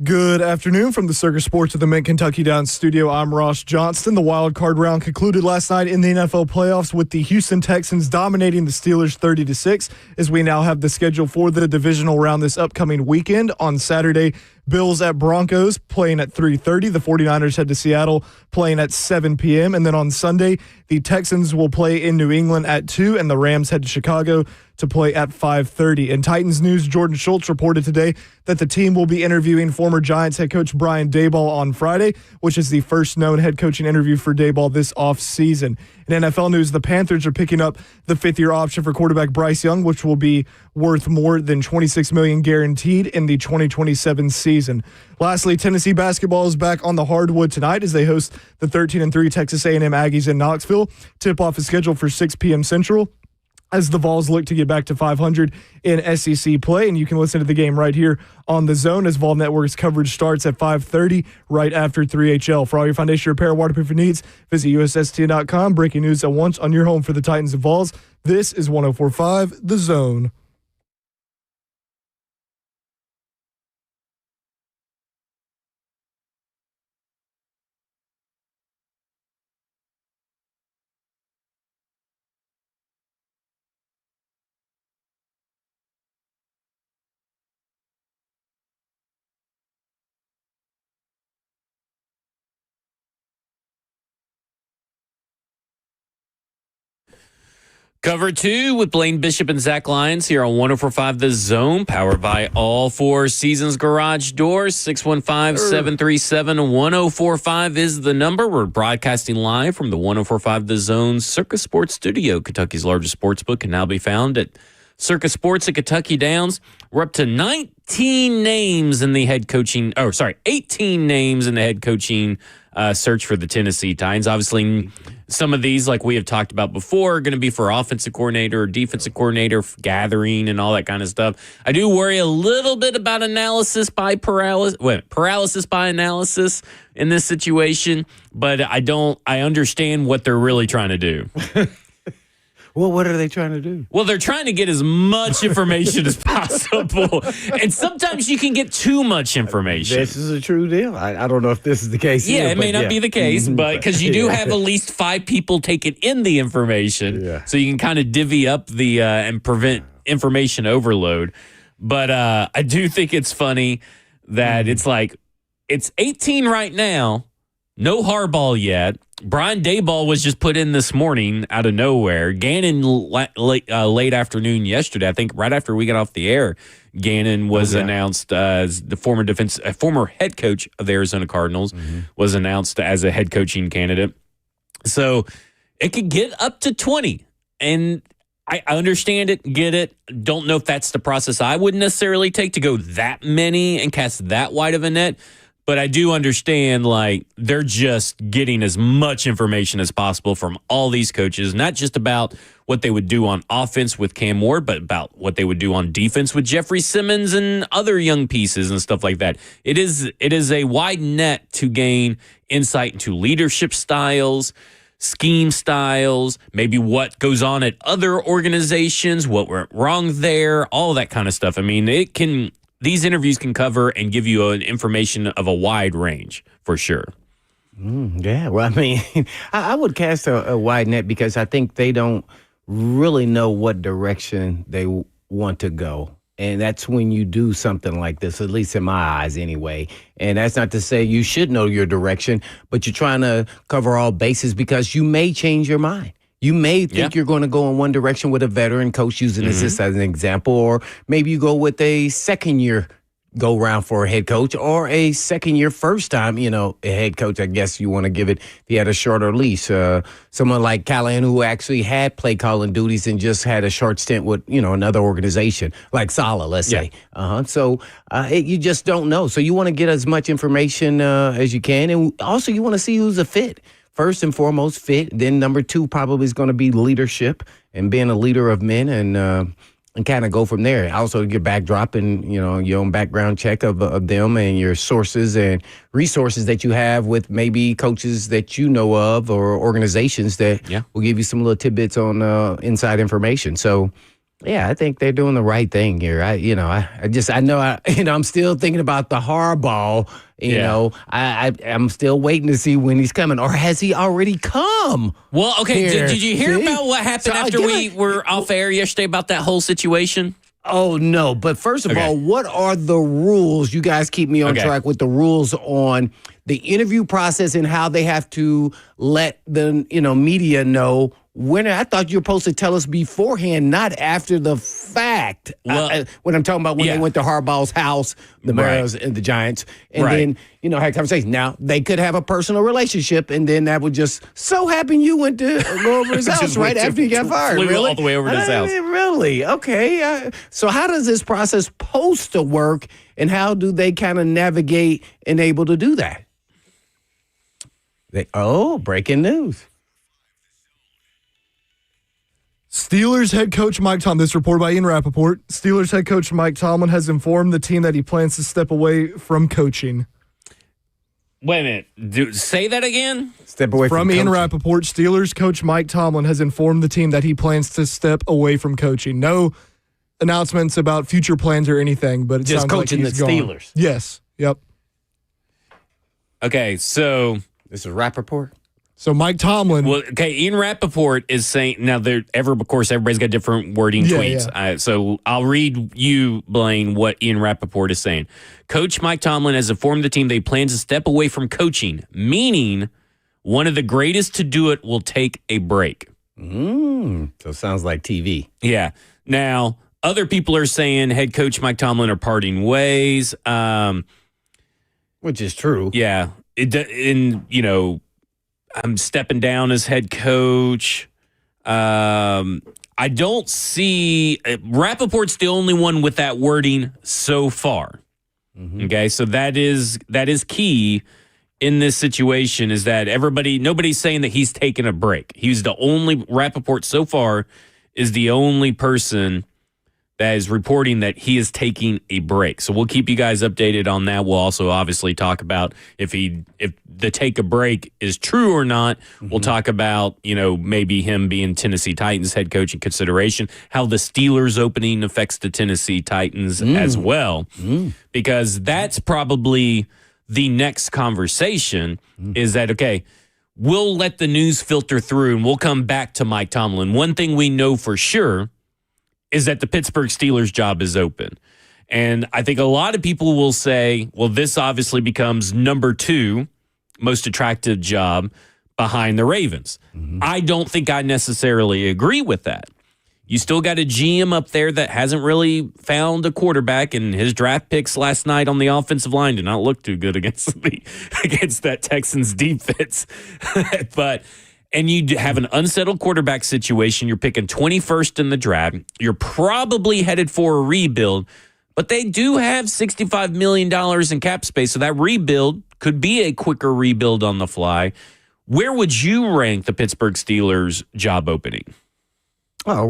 Good afternoon from the Circus Sports of the Mint-Kentucky Downs studio. I'm Ross Johnston. The Wildcard round concluded last night in the NFL playoffs with the Houston Texans dominating the Steelers 30-6 as we now have the schedule for the divisional round this upcoming weekend. On Saturday, Bills at Broncos playing at 3:30. The 49ers head to Seattle playing at 7 p.m. And then on Sunday, the Texans will play in New England at 2, and the Rams head to Chicago to play at 5:30. In Titans news, Jordan Schultz reported today that the team will be interviewing former Giants head coach Brian Daboll on Friday, which is the first known head coaching interview for Daboll this offseason. In NFL news, the Panthers are picking up the fifth-year option for quarterback Bryce Young, which will be worth more than $26 million guaranteed in the 2027 season. Lastly, Tennessee basketball is back on the hardwood tonight as they host the 13-3 Texas A&M Aggies in Knoxville. Tip-off is scheduled for 6 p.m. Central as the Vols look to get back to 500 in SEC play. And you can listen to the game right here on The Zone as Vol Network's coverage starts at 5:30 right after 3HL. For all your foundation repair waterproofing needs, visit USSTN.com. Breaking news at once on your home for the Titans and Vols. This is 104.5 The Zone. Cover 2 with Blaine Bishop and Zach Lyons here on 104.5 The Zone, powered by All Four Seasons Garage Doors. 615-737-1045 is the number. We're broadcasting live from the 104.5 The Zone Circus Sports Studio. Kentucky's largest sports book can now be found at Circus Sports at Kentucky Downs. We're up to 18 names in the head coaching search for the Tennessee Titans. Obviously, some of these, like we have talked about before, are going to be for offensive coordinator or defensive coordinator gathering and all that kind of stuff. I do worry a little bit about paralysis by analysis in this situation, but I understand what they're really trying to do. Well, what are they trying to do? Well, they're trying to get as much information as possible. And sometimes you can get too much information. This is a true deal. I don't know if this is the case. Yeah, it may not be the case, but because you do have at least 5 people taking in the information. Yeah. So you can kind of divvy up the and prevent information overload. But I do think it's funny that it's 18 right now, no Harbaugh yet. Brian Daboll was just put in this morning out of nowhere. Gannon late afternoon yesterday, I think right after we got off the air, Gannon was announced as the former head coach of the Arizona Cardinals, was announced as a head coaching candidate. So it could get up to 20. And I understand it, get it. Don't know if that's the process I would necessarily take to go that many and cast that wide of a net. But I do understand, they're just getting as much information as possible from all these coaches, not just about what they would do on offense with Cam Ward, but about what they would do on defense with Jeffrey Simmons and other young pieces and stuff like that. It is a wide net to gain insight into leadership styles, scheme styles, maybe what goes on at other organizations, what went wrong there, all that kind of stuff. I mean, these interviews can cover and give you an information of a wide range, for sure. Yeah, well, I mean, I would cast a wide net because I think they don't really know what direction they want to go. And that's when you do something like this, at least in my eyes anyway. And that's not to say you should know your direction, but you're trying to cover all bases because you may change your mind. You may think you're going to go in one direction with a veteran coach, using this as an example, or maybe you go with a second-year go-round for a head coach or a second-year first-time, a head coach. I guess you want to give it if he had a shorter leash. Someone like Callahan who actually had play-calling duties and just had a short stint with, another organization, like Saleh, let's say. So you just don't know. So you want to get as much information as you can, and also you want to see who's a fit. First and foremost, fit. Then number 2 probably is going to be leadership and being a leader of men and kind of go from there. Also, your backdrop and, your own background check of them and your sources and resources that you have with maybe coaches that you know of or organizations that will give you some little tidbits on inside information. So Yeah, I think they're doing the right thing here. I'm still thinking about the Harbaugh. I'm still waiting to see when he's coming, or has he already come? Well, okay. Did you hear about what happened after we were off air yesterday about that whole situation? Oh, no. But first of all, what are the rules? You guys keep me on track with the rules on the interview process and how they have to let the media know when. I thought you were supposed to tell us beforehand, not after the fact. Well, when I'm talking about when they went to Harbaugh's house, the Bears and the Giants, and then had a conversation. Now they could have a personal relationship, and then that would just so happen you went to go over his house right after he got fired. Flew all the way over to his house. Really? Okay. So how does this process supposed to work, and how do they kind of navigate and able to do that? Breaking news. Steelers head coach Mike Tomlin, this report by Ian Rappaport. Steelers head coach Mike Tomlin has informed the team that he plans to step away from coaching. Wait a minute. Say that again? Step away from Ian Rappaport, Steelers coach Mike Tomlin has informed the team that he plans to step away from coaching. No announcements about future plans or anything, but it just sounds coaching like he's the gone. Steelers. Yes. Yep. Okay, so this is Rappaport. So Mike Tomlin. Well, okay, Ian Rappaport is saying now. Of course, everybody's got different wording tweets. Yeah. So I'll read you, Blaine, what Ian Rappaport is saying. Coach Mike Tomlin has informed the team they plan to step away from coaching, meaning one of the greatest to do it will take a break. So it sounds like TV. Yeah. Now, other people are saying head coach Mike Tomlin are parting ways. Which is true. Yeah. I'm stepping down as head coach. I don't see Rappaport's the only one with that wording so far. Mm-hmm. Okay, so that is key in this situation is that nobody's saying that he's taking a break. He's the only Rappaport so far is the only person that is reporting that he is taking a break. So we'll keep you guys updated on that. We'll also obviously talk about if the take a break is true or not. Mm-hmm. We'll talk about, maybe him being Tennessee Titans head coach in consideration, how the Steelers opening affects the Tennessee Titans as well. Because that's probably the next conversation is that, okay, we'll let the news filter through and we'll come back to Mike Tomlin. One thing we know for sure is that the Pittsburgh Steelers job is open. And I think a lot of people will say, well, this obviously becomes number 2 most attractive job behind the Ravens. Mm-hmm. I don't think I necessarily agree with that. You still got a GM up there that hasn't really found a quarterback, and his draft picks last night on the offensive line did not look too good against that Texans defense. And you have an unsettled quarterback situation. You're picking 21st in the draft. You're probably headed for a rebuild, but they do have $65 million in cap space, so that rebuild could be a quicker rebuild on the fly. Where would you rank the Pittsburgh Steelers job opening? Oh,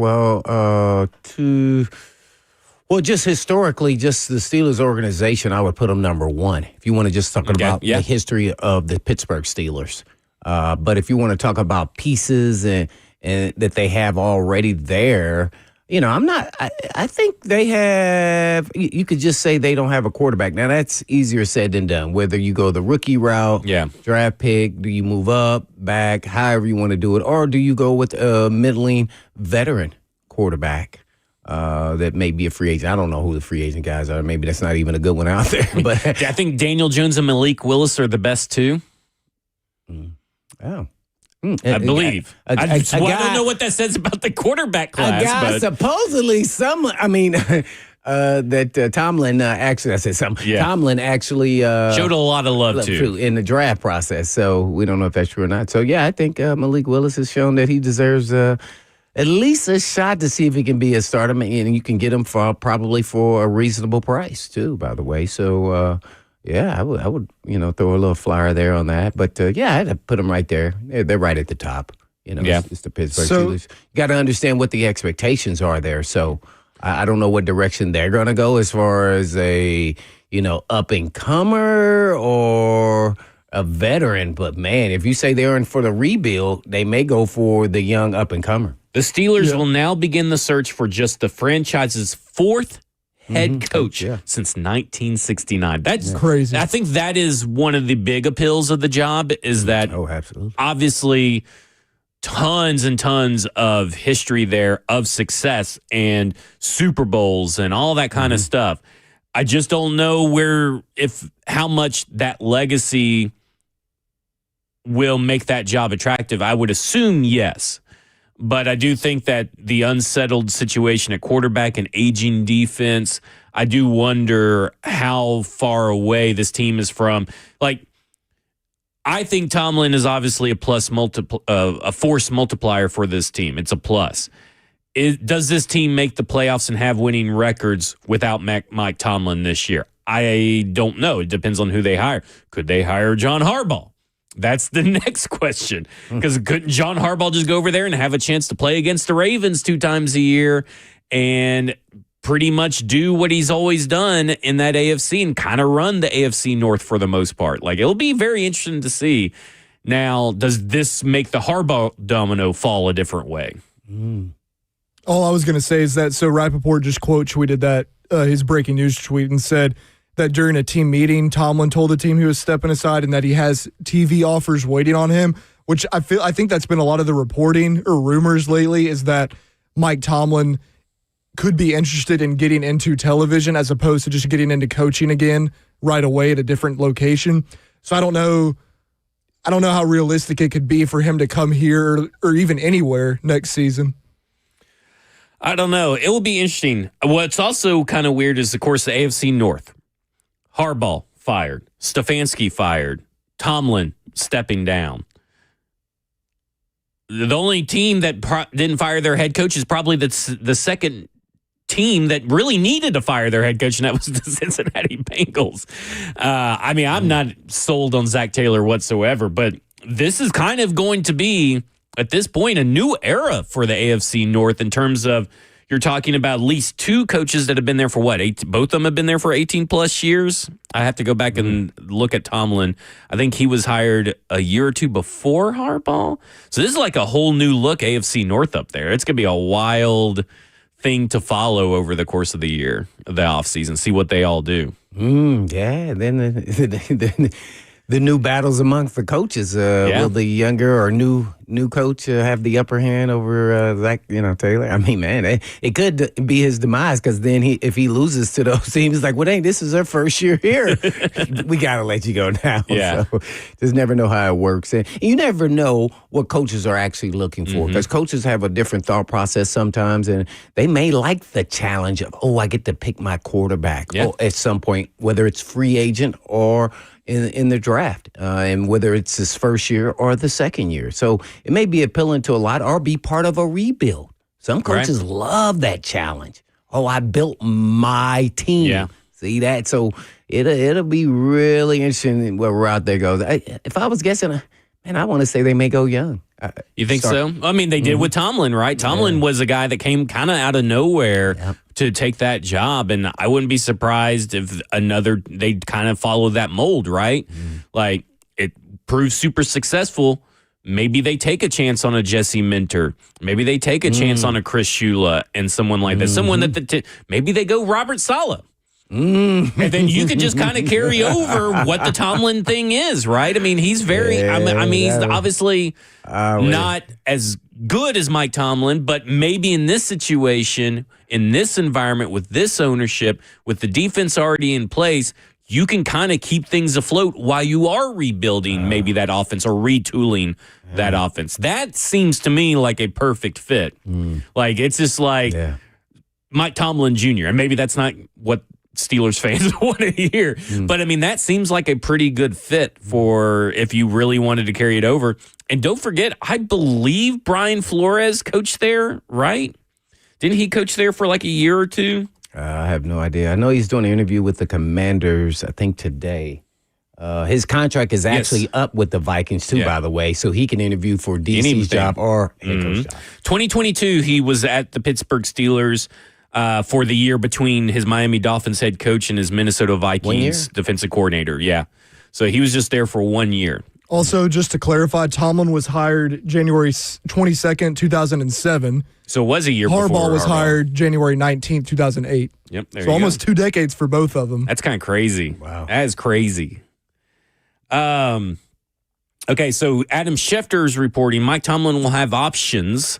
well, just historically, just the Steelers organization, I would put them number 1. If you want to just talk about the history of the Pittsburgh Steelers. But if you want to talk about pieces and that they have already there, I think they have, you could just say they don't have a quarterback. Now, that's easier said than done. Whether you go the rookie route, draft pick, do you move up, back, however you want to do it, or do you go with a middling veteran quarterback that may be a free agent? I don't know who the free agent guys are. Maybe that's not even a good one out there. But I think Daniel Jones and Malik Willis are the best two. Oh. I believe. I don't know what that says about the quarterback class. A guy supposedly that Tomlin actually, I said something. Yeah. Tomlin actually showed a lot of love too in the draft process. So we don't know if that's true or not. So I think Malik Willis has shown that he deserves at least a shot to see if he can be a starter, and you can get him probably for a reasonable price too. By the way, so. I would, throw a little flyer there on that. But, I'd put them right there. They're right at the top. It's the Pittsburgh Steelers. You got to understand what the expectations are there. So I don't know what direction they're going to go as far as a, up-and-comer or a veteran. But, man, if you say they're in for the rebuild, they may go for the young up-and-comer. The Steelers will now begin the search for just the franchise's fourth head coach since 1969. That's crazy. I think that is one of the big appeals of the job is that absolutely. Obviously tons and tons of history there of success and Super Bowls and all that kind of stuff. I just don't know how much that legacy will make that job attractive. I would assume yes. But I do think that the unsettled situation at quarterback and aging defense, I do wonder how far away this team is from. Like, I think Tomlin is obviously a force multiplier for this team. It's a plus. Does this team make the playoffs and have winning records without Mike Tomlin this year? I don't know. It depends on who they hire. Could they hire John Harbaugh? That's the next question. Because couldn't John Harbaugh just go over there and have a chance to play against the Ravens 2 times a year and pretty much do what he's always done in that AFC and kind of run the AFC North for the most part? Like, it'll be very interesting to see. Now, does this make the Harbaugh domino fall a different way? All I was going to say is that, so Rappaport just quote tweeted that, his breaking news tweet, and said that during a team meeting, Tomlin told the team he was stepping aside and that he has TV offers waiting on him, which I think that's been a lot of the reporting or rumors lately, is that Mike Tomlin could be interested in getting into television as opposed to just getting into coaching again right away at a different location. So I don't know how realistic it could be for him to come here or even anywhere next season. I don't know. It will be interesting. What's also kind of weird is, of course, the AFC North. Harbaugh fired. Stefanski fired. Tomlin stepping down. The only team that didn't fire their head coach is probably the second team that really needed to fire their head coach, and that was the Cincinnati Bengals. I mean, I'm not sold on Zach Taylor whatsoever, but this is kind of going to be, at this point, a new era for the AFC North in terms of, you're talking about at least 2 coaches that have been there for what? Both of them have been there for 18-plus years? I have to go back and look at Tomlin. I think he was hired a year or 2 before Harbaugh. So this is like a whole new look AFC North up there. It's going to be a wild thing to follow over the course of the year, the offseason, see what they all do. Yeah, then the new battles amongst the coaches. Will the younger or new coach have the upper hand over Zach Taylor? I mean, man, it could be his demise, because then if he loses to those teams, it's like, well, dang, this is our first year here. We got to let you go now. Yeah. So just never know how it works. And you never know what coaches are actually looking for, because coaches have a different thought process sometimes, and they may like the challenge of, I get to pick my quarterback at some point, whether it's free agent or in the draft, and whether it's his first year or the second year. So it may be appealing to a lot, or be part of a rebuild. Some coaches love that challenge. I built my team. Yeah. See that? So it'll be really interesting what route they go. If I was guessing, I want to say they may go young. You think so? I mean, they did with Tomlin, right? Tomlin was a guy that came kind of out of nowhere to take that job, and I wouldn't be surprised if they'd kind of follow that mold, right? Like, it proves super successful. Maybe they take a chance on a Jesse Minter. Maybe they take a chance on a Chris Shula and someone like that. Someone that maybe they go Robert Saleh. And then you could just kind of carry over what the Tomlin thing is, right? I mean, he's very, he's obviously not as good as Mike Tomlin, but maybe in this situation, in this environment, with this ownership, with the defense already in place, you can kind of keep things afloat while you are rebuilding maybe that offense or retooling that offense. That seems to me like a perfect fit. Like, it's just like Mike Tomlin Jr., and maybe that's not what Steelers fans want to hear. But, I mean, that seems like a pretty good fit for if you really wanted to carry it over. And don't forget, I believe Brian Flores coached there, right? Didn't he coach there for like a year or 2? I have no idea. I know he's doing an interview with the Commanders, I think, today. His contract is actually up with the Vikings, too, by the way, so he can interview for DC's job or head coach job. 2022, he was at the Pittsburgh Steelers for the year between his Miami Dolphins head coach and his Minnesota Vikings defensive coordinator. Yeah. So he was just there for 1 year. Also, just to clarify, Tomlin was hired January 22nd, 2007. So it was a year before Harbaugh was hired January 19th, 2008. Yep. So almost 2 decades for both of them. That's kind of crazy. Wow. That is crazy. Okay, so Adam Schefter's reporting Mike Tomlin will have options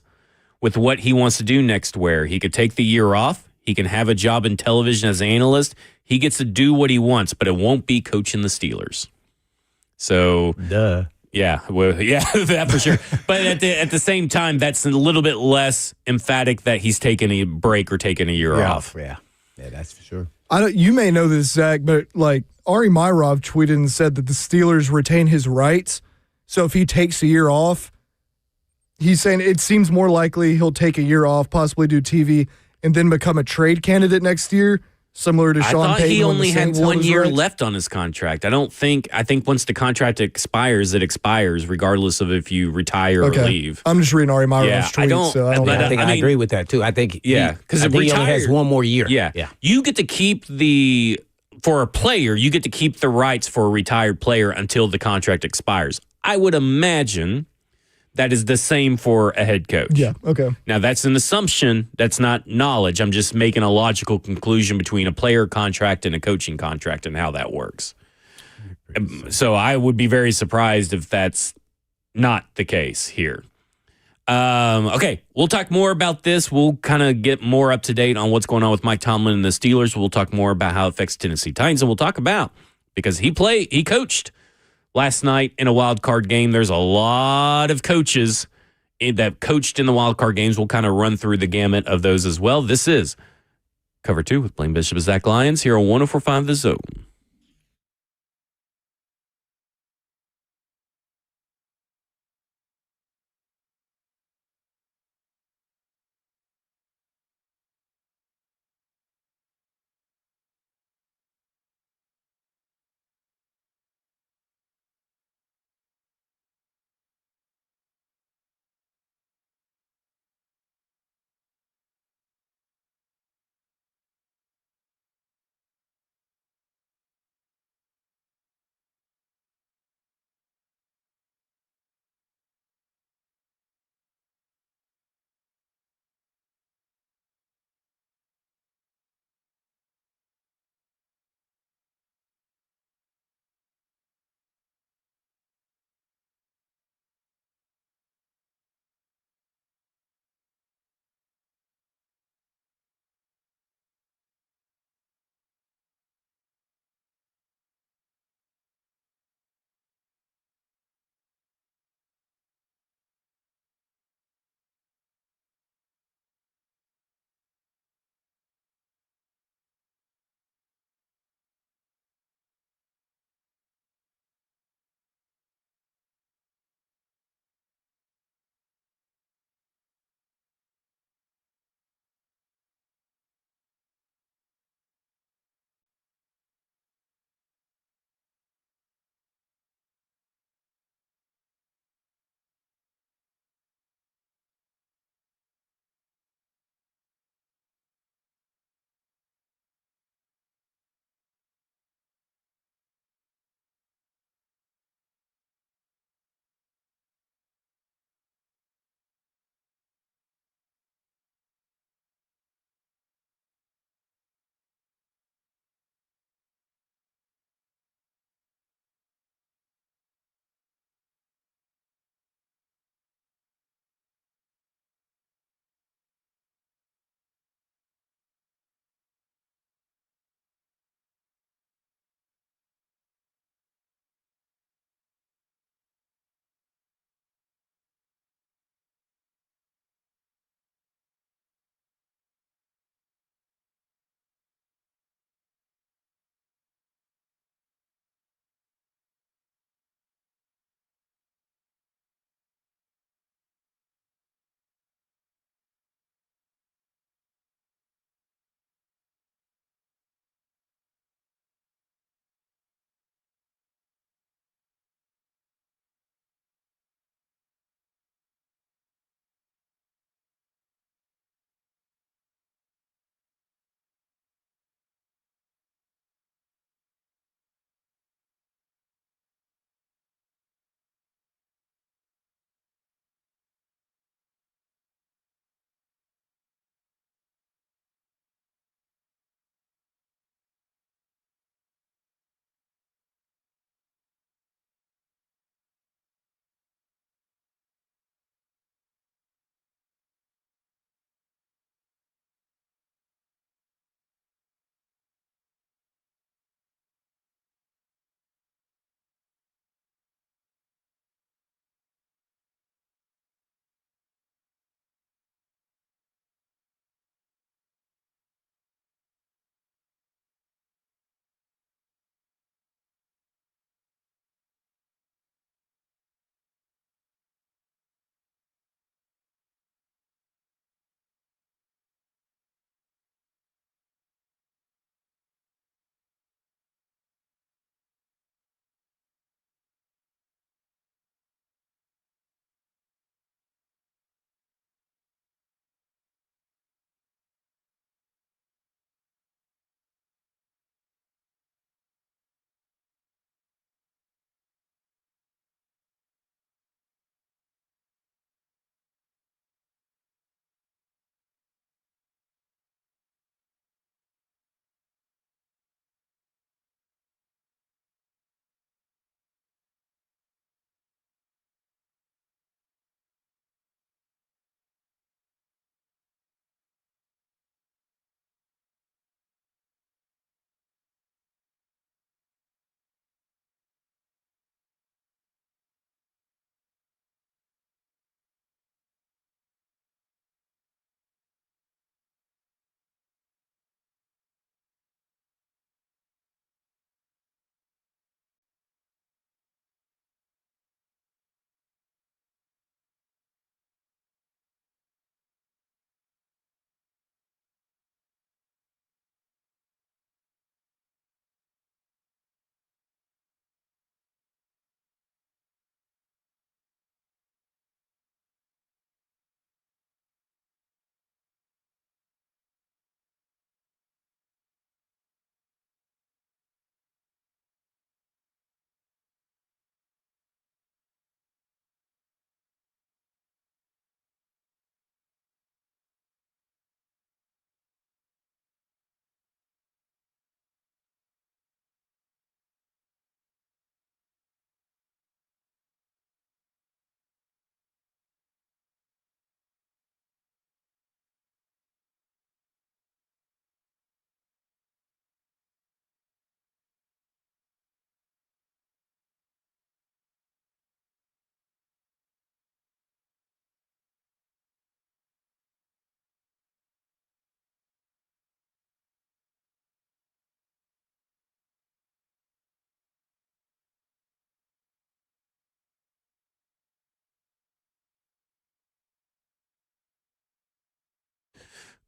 with what he wants to do next where he could take the year off. He can have a job in television as an analyst. He gets to do what he wants, but it won't be coaching the Steelers. So, yeah, well, yeah, that for sure. But at the same time, that's a little bit less emphatic that he's taking a break or taking a year off. Yeah, that's for sure. You may know this, Zach, but like Ari Myrov tweeted and said that the Steelers retain his rights. So if he takes a year off, he's saying it seems more likely he'll take a year off, possibly do TV, and then become a trade candidate next year, similar to Sean Payton. I thought he only had Saints 1 year rights. left on his contract. I think once the contract expires, it expires, regardless of if you retire or leave. I'm just reading Ari Myrov's Yeah, tweet. I think I agree with that too. I think he only has 1 more year. Yeah. You get to keep for a player, you get to keep the rights for a retired player until the contract expires. I would imagine that is the same for a head coach. Yeah, okay. Now, that's an assumption. That's not knowledge. I'm just making a logical conclusion between a player contract and a coaching contract and how that works. So I would be very surprised if that's not the case here. Okay, we'll talk more about this. We'll kind of get more up to date on what's going on with Mike Tomlin and the Steelers. We'll talk more about how it affects Tennessee Titans, and we'll talk about, because he coached last night in a wild card game. There's a lot of coaches that coached in the wild card games. We'll kind of run through the gamut of those as well. This is Cover 2 with Blaine Bishop and Zach Lyons here on 104.5 The Zone.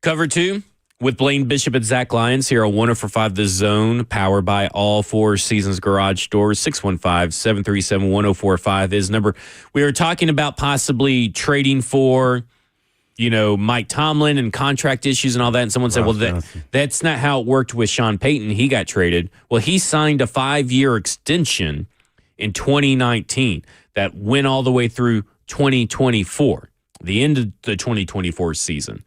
Cover 2 with Blaine Bishop and Zach Lyons here on 104.5 The Zone, powered by all Four Seasons Garage Doors. 615-737-1045 is number. We were talking about possibly trading for, Mike Tomlin and contract issues and all that. And someone said, that's not how it worked with Sean Payton. He got traded. Well, he signed a 5-year extension in 2019 that went all the way through 2024, the end of the 2024 season.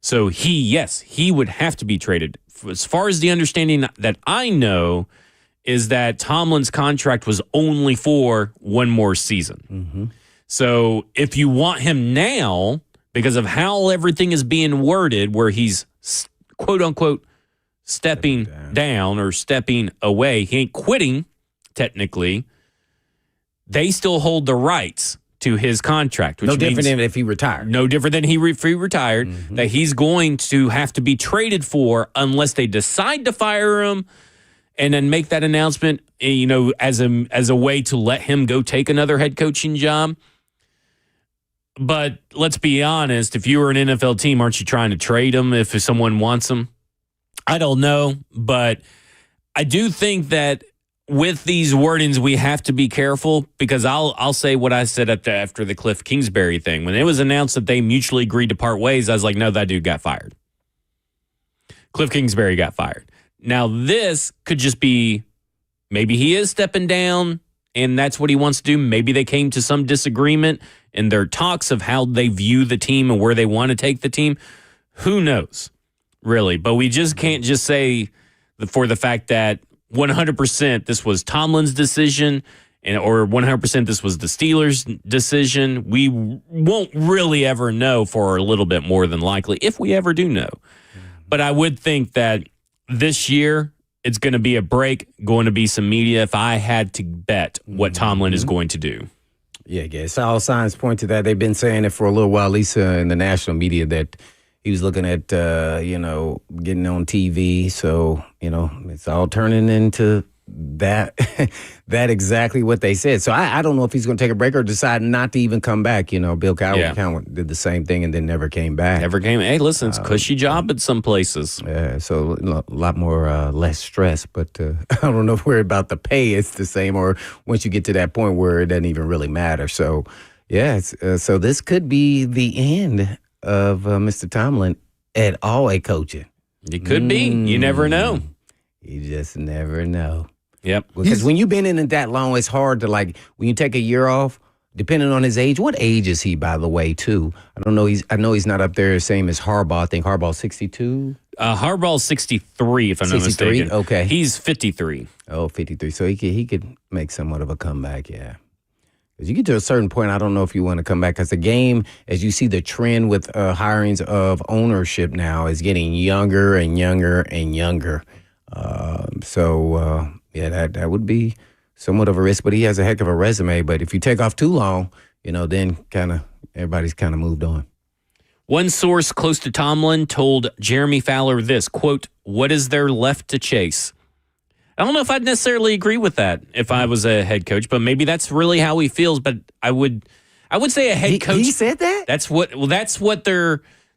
So he would have to be traded. As far as the understanding that I know is that Tomlin's contract was only for one more season. Mm-hmm. So if you want him now, because of how everything is being worded, where he's quote unquote stepping down or stepping away, he ain't quitting technically. They still hold the rights to his contract. Which no different than if he retired. No different than if he retired, that he's going to have to be traded for unless they decide to fire him and then make that announcement, as a way to let him go take another head coaching job. But let's be honest, if you were an NFL team, aren't you trying to trade him if someone wants him? I don't know, but I do think that with these wordings, we have to be careful, because I'll say what I said after the Cliff Kingsbury thing. When it was announced that they mutually agreed to part ways, I was like, no, that dude got fired. Cliff Kingsbury got fired. Now, this could just be, maybe he is stepping down and that's what he wants to do. Maybe they came to some disagreement in their talks of how they view the team and where they want to take the team. Who knows, really? But we just can't just say for the fact that 100% this was Tomlin's decision or 100% this was the Steelers' decision. We won't really ever know for a little bit more than likely, if we ever do know. But I would think that this year it's going to be a break, going to be some media, if I had to bet what Tomlin is going to do. Yeah, I guess all signs point to that. They've been saying it for a little while, Lisa, in the national media, that he was looking at, getting on TV. So, it's all turning into that exactly what they said. So I don't know if he's going to take a break or decide not to even come back. Bill Cowher did the same thing and then never came back. Hey, listen, it's a cushy job at some places. Yeah, so a lot more less stress. But I don't know if we're about the pay. It's the same, or once you get to that point where it doesn't even really matter. So, yeah, so this could be the end of Mr. Tomlin at all at coaching. It could be. You never know. You just never know. Yep. Because when you've been in it that long, it's hard to, when you take a year off, depending on his age. What age is he, by the way, too? I don't know. I know he's not up there the same as Harbaugh. I think Harbaugh's 62. Harbaugh's 63, if I'm not mistaken. Okay. He's 53. Oh, 53. So he could make somewhat of a comeback, yeah. Because you get to a certain point, I don't know if you want to come back. Because the game, as you see the trend with hirings of ownership now, is getting younger and younger and younger. That would be somewhat of a risk, but he has a heck of a resume. But if you take off too long, then everybody's kind of moved on. One source close to Tomlin told Jeremy Fowler this, quote, "What is there left to chase?" I don't know if I'd necessarily agree with that if I was a head coach, but maybe that's really how he feels. But I would say a head coach. He said that? That's what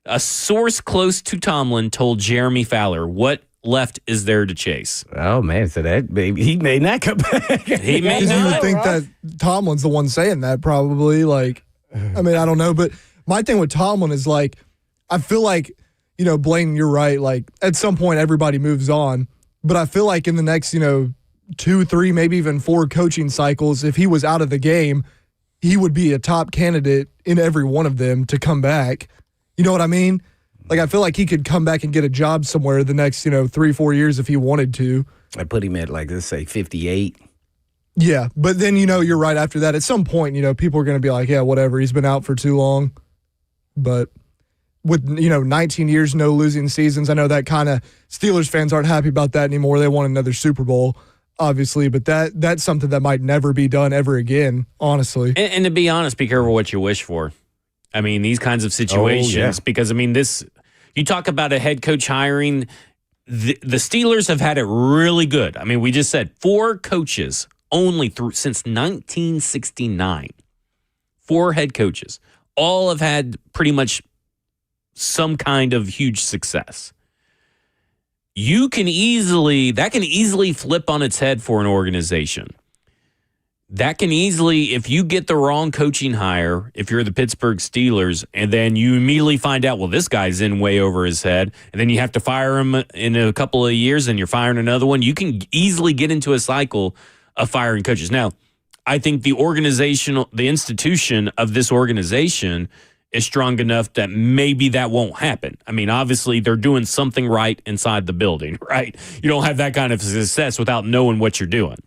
a source close to Tomlin told Jeremy Fowler. What left is there to chase? Oh, man. So that maybe he may not come back. He may not. You would think that Tomlin's the one saying that, probably. I don't know. But my thing with Tomlin is, I feel like, Blaine, you're right. At some point, everybody moves on. But I feel like in the next, 2, 3, maybe even 4 coaching cycles, if he was out of the game, he would be a top candidate in every one of them to come back. You know what I mean? I feel like he could come back and get a job somewhere the next, 3, 4 years if he wanted to. I put him at, let's say, 58. Yeah, but then, you're right after that. At some point, people are going to be like, yeah, whatever. He's been out for too long. But with, 19 years, no losing seasons, I know that kind of Steelers fans aren't happy about that anymore. They want another Super Bowl, obviously. But that's something that might never be done ever again, honestly. And to be honest, be careful what you wish for. I mean, these kinds of situations, because, you talk about a head coach hiring, the Steelers have had it really good. I mean, we just said 4 coaches only since 1969. 4 head coaches. All have had pretty much some kind of huge success. That can easily flip on its head for an organization. That can easily, if you get the wrong coaching hire, if you're the Pittsburgh Steelers, and then you immediately find out, well, this guy's in way over his head, and then you have to fire him in a couple of years, and you're firing another one, you can easily get into a cycle of firing coaches. Now, I think the institution of this organization is strong enough that maybe that won't happen. I mean, obviously, they're doing something right inside the building, right? You don't have that kind of success without knowing what you're doing.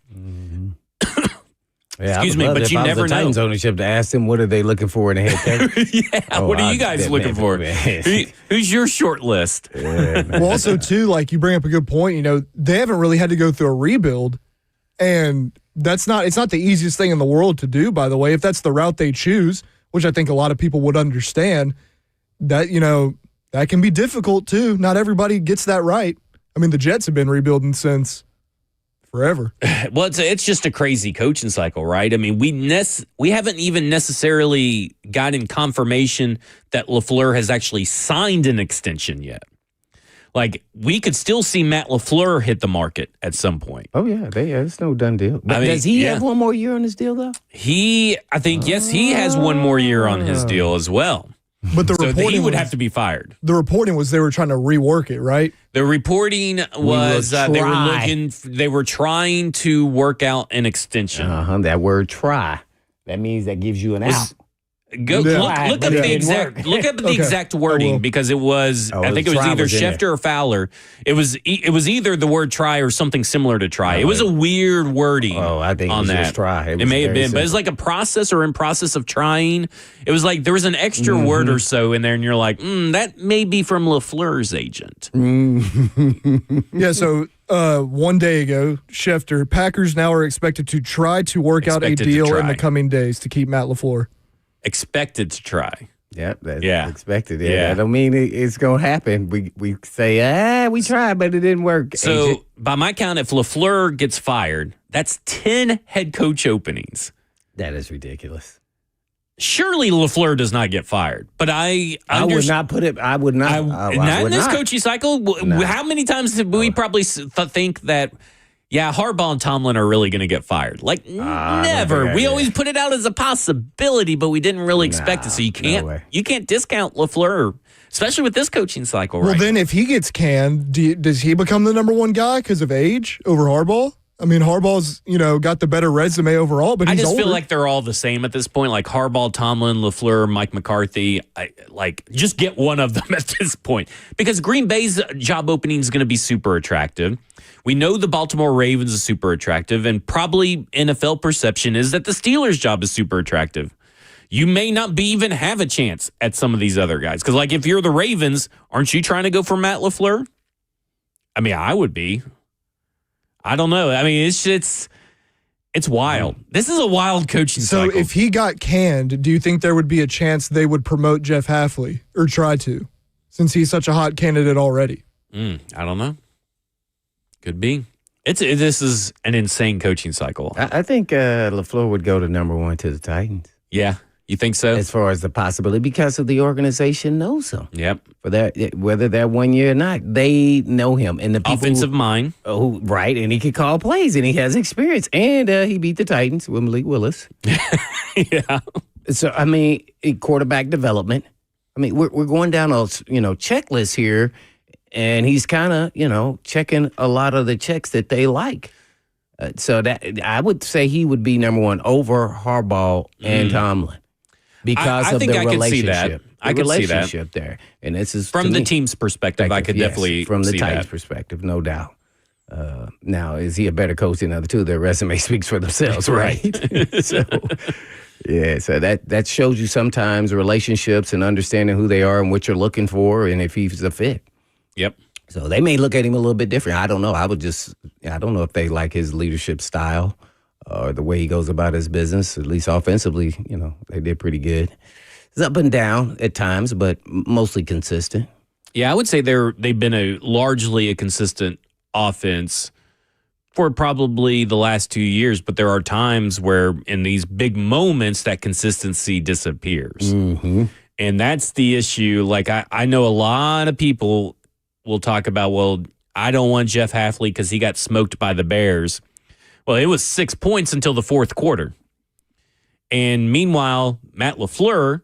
Yeah, Excuse me, but you never know. Titans ownership to ask them what are they looking for in a head coach. What are you guys looking for? Who's your short list? Yeah, well, also too, like you bring up a good point. You know, they haven't really had to go through a rebuild, and it's not the easiest thing in the world to do. By the way, if that's the route they choose, which I think a lot of people would understand, that that can be difficult too. Not everybody gets that right. I mean, the Jets have been rebuilding since forever. Well, it's just a crazy coaching cycle, right? I mean, we haven't even necessarily gotten confirmation that LaFleur has actually signed an extension yet. Like, we could still see Matt LaFleur hit the market at some point. Oh, yeah. It's no done deal. But does he have one more year on his deal, though? I think, yes, he has one more year on his deal as well. But he would have to be fired. The reporting was they were trying to rework it, right? The reporting was they were trying to work out an extension. That word "try" that means that gives you an out. Look up the exact wording because it was I think it was either Schefter or Fowler. It was either the word try or something similar to try. It was a weird wording. I think on it was that. Just try. It may have been, but it's like a process or in process of trying. It was like there was an extra word or so in there, and you're like, that may be from LaFleur's agent. Yeah. So 1 day ago, Schefter, Packers now are expected to try to work out a deal in the coming days to keep Matt LaFleur. Expected to try. Yep, that's expected. Yeah, I don't mean it's going to happen. We say, we tried, but it didn't work. So, by my count, if LaFleur gets fired, that's 10 head coach openings. That is ridiculous. Surely LaFleur does not get fired, but I would not put it. I would not. Not in this coaching cycle. No. How many times did we probably think that? Yeah, Harbaugh and Tomlin are really going to get fired. Like, never. We always put it out as a possibility, but we didn't really expect it. So you can't discount LaFleur, especially with this coaching cycle. Well, then if he gets canned, does he become the number one guy because of age over Harbaugh? I mean, Harbaugh's got the better resume overall, but he's older. Feel like they're all the same at this point. Like Harbaugh, Tomlin, LaFleur, Mike McCarthy. Just get one of them at this point because Green Bay's job opening is going to be super attractive. We know the Baltimore Ravens is super attractive, and probably NFL perception is that the Steelers' job is super attractive. You may not even have a chance at some of these other guys. Because, if you're the Ravens, aren't you trying to go for Matt LaFleur? I mean, I would be. I don't know. I mean, it's wild. This is a wild coaching cycle. So if he got canned, do you think there would be a chance they would promote Jeff Hafley or try to, since he's such a hot candidate already? I don't know. Could be. This is an insane coaching cycle. I think LaFleur would go to number one to the Titans. Yeah, you think so? As far as the possibility, because of the organization knows him. Yep. For that, whether they're 1 year or not, they know him. And the people offensive mind. Right, and he can call plays, and he has experience. And he beat the Titans with Malik Willis. Yeah. So, I mean, quarterback development. I mean, we're going down a checklist here. And he's kind of, checking a lot of the checks that they like. So that I would say he would be number one over Harbaugh and Tomlin because of the relationship. I could see that. Relationship there. And this is from the team's perspective. I could definitely from the see Titans' that. perspective, no doubt. Now, is he a better coach than the other two? Their resume speaks for themselves, right? So that shows you sometimes relationships and understanding who they are and what you're looking for, and if he's a fit. Yep. So they may look at him a little bit different. I don't know. I don't know if they like his leadership style or the way he goes about his business. At least offensively, they did pretty good. It's up and down at times, but mostly consistent. Yeah, I would say they've been largely a consistent offense for probably the last 2 years, but there are times where in these big moments that consistency disappears. Mm-hmm. And that's the issue. Like, I know a lot of people will talk about, well, I don't want Jeff Hafley because he got smoked by the Bears. Well, it was 6 points until the fourth quarter. And meanwhile, Matt LaFleur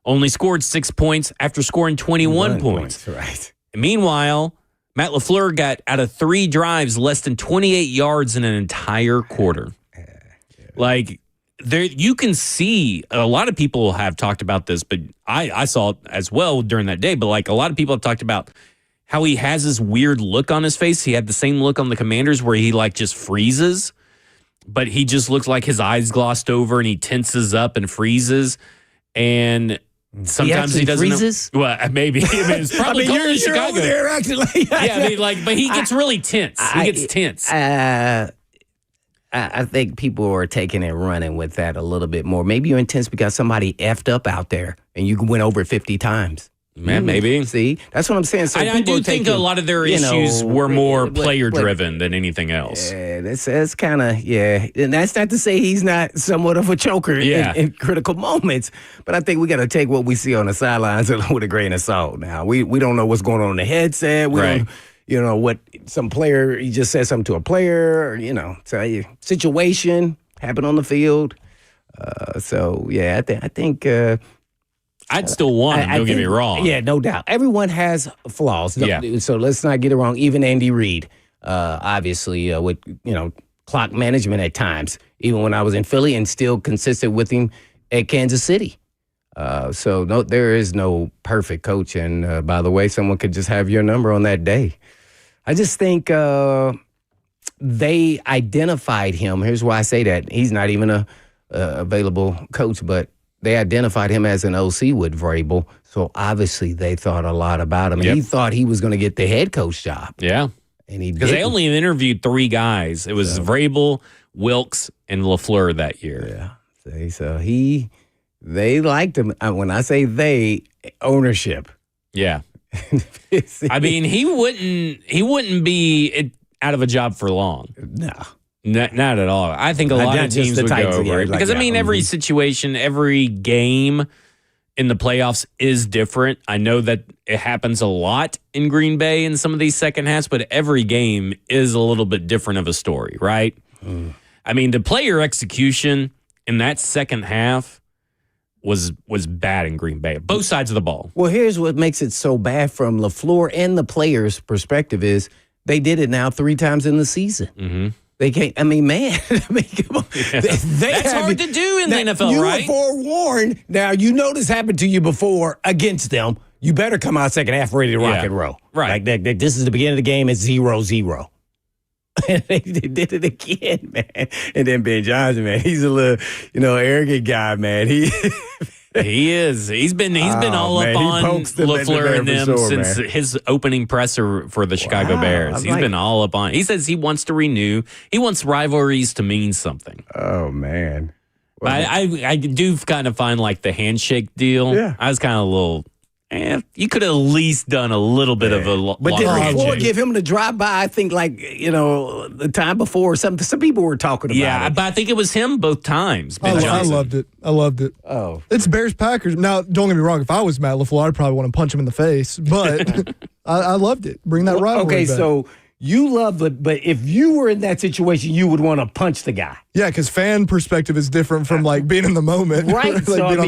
only scored 6 points after scoring 21 points. Right. And meanwhile, Matt LaFleur got out of 3 drives less than 28 yards in an entire quarter. Like, there, you can see a lot of people have talked about this, but I saw it as well during that day. But like a lot of people have talked about how he has this weird look on his face. He had the same look on the Commanders where he like just freezes, but he just looks like his eyes glossed over and he tenses up and freezes. And sometimes he doesn't freezes? Know. Well, maybe. I mean, it's probably cold in Chicago. You're over there acting like I mean, like, but he gets really tense. He gets tense. I think people are taking and running with that a little bit more. Maybe you're intense because somebody effed up out there and you went over 50 times. Man, maybe. See, that's what I'm saying. So I do think a lot of their issues were more player-driven than anything else. Yeah, that's kind of, and that's not to say he's not somewhat of a choker in critical moments, but I think we got to take what we see on the sidelines with a grain of salt. Now, we don't know what's going on in the headset. We don't. You know, what some player, he just said something to a player, or, tell you, situation happened on the field. I think I'd still want him, don't get me wrong. Yeah, no doubt. Everyone has flaws. Yeah. So let's not get it wrong. Even Andy Reid, obviously, with, clock management at times, even when I was in Philly and still consistent with him at Kansas City. So no, there is no perfect coach. And by the way, someone could just have your number on that day. I just think they identified him. Here's why I say that. He's not even a available coach, but they identified him as an OC with Vrabel. So obviously they thought a lot about him. And he thought he was going to get the head coach job. Yeah. And he did. Because they only interviewed 3 guys. It was Vrabel, Wilkes, and LaFleur that year. Yeah. So they liked him. When I say they, ownership. Yeah. I mean, he wouldn't be out of a job for long. No. Not at all. I think a lot of teams would go over it. Because, every situation, every game in the playoffs is different. I know that it happens a lot in Green Bay in some of these second halves, but every game is a little bit different of a story, right? I mean, the player execution in that second half was bad in Green Bay, both sides of the ball. Well, here's what makes it so bad from LaFleur and the players' perspective is they did it now 3 times in the season. Mm-hmm. They can't. I mean, man. Come on. Yeah. That's hard to do in the NFL, right? You were forewarned. Now, you know this happened to you before against them. You better come out second half ready to rock and roll. Right. Like this is the beginning of the game. It's 0-0. And they did it again, man. And then Ben Johnson, man, he's a little, arrogant guy, man. He is. He's been all up on LaFleur and them since his opening presser for the Chicago Bears. He's been all up on. He says he wants to renew. He wants rivalries to mean something. Oh man. Well, I do kind of find like the handshake deal. Yeah. I was kind of a little. You could have at least done a little bit of a but did LaFleur give him the drive-by? I think the time before or something. Some people were talking about it. Yeah, but I think it was him both times. I loved it. Oh. It's Bears-Packers. Now, don't get me wrong. If I was Matt LaFleur, I'd probably want to punch him in the face. But I loved it. Bring that rivalry back. So you love it, but if you were in that situation, you would want to punch the guy. Yeah, because fan perspective is different from being in the moment. Right. Like so, if and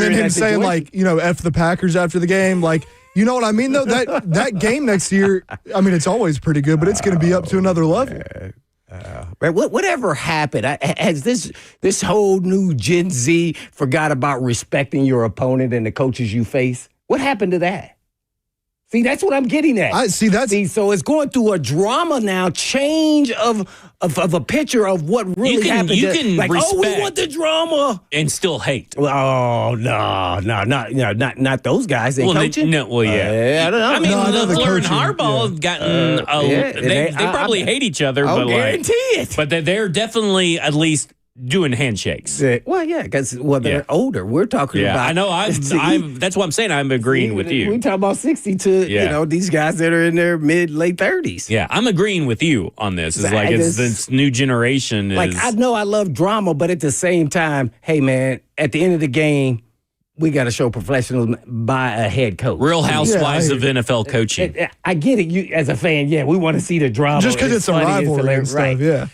then him saying F the Packers after the game, you know what I mean, though? That game next year, it's always pretty good, but it's going to be up to another level. Whatever happened? Has this whole new Gen Z forgot about respecting your opponent and the coaches you face? What happened to that? See, that's what I'm getting at. So it's going through a drama now, change of a picture of what really happened. You can respect we want the drama and still hate. Oh no, not those guys. They coaching. I don't know. I mean, LaFleur and Harbaugh have gotten. They probably hate each other, I'll guarantee it. But they're definitely at least doing handshakes. Well, yeah, because they're older. We're talking about. I know. That's what I'm saying. I'm agreeing with you. We talk about 60 to these guys that are in their late 30s. Yeah, I'm agreeing with you on this. It's this new generation. I know I love drama, but at the same time, hey man, at the end of the game, we got to show professionalism by a head coach. Real Housewives of NFL coaching. I get it. You as a fan, we want to see the drama. Just because it's a rivalry and stuff, right. yeah.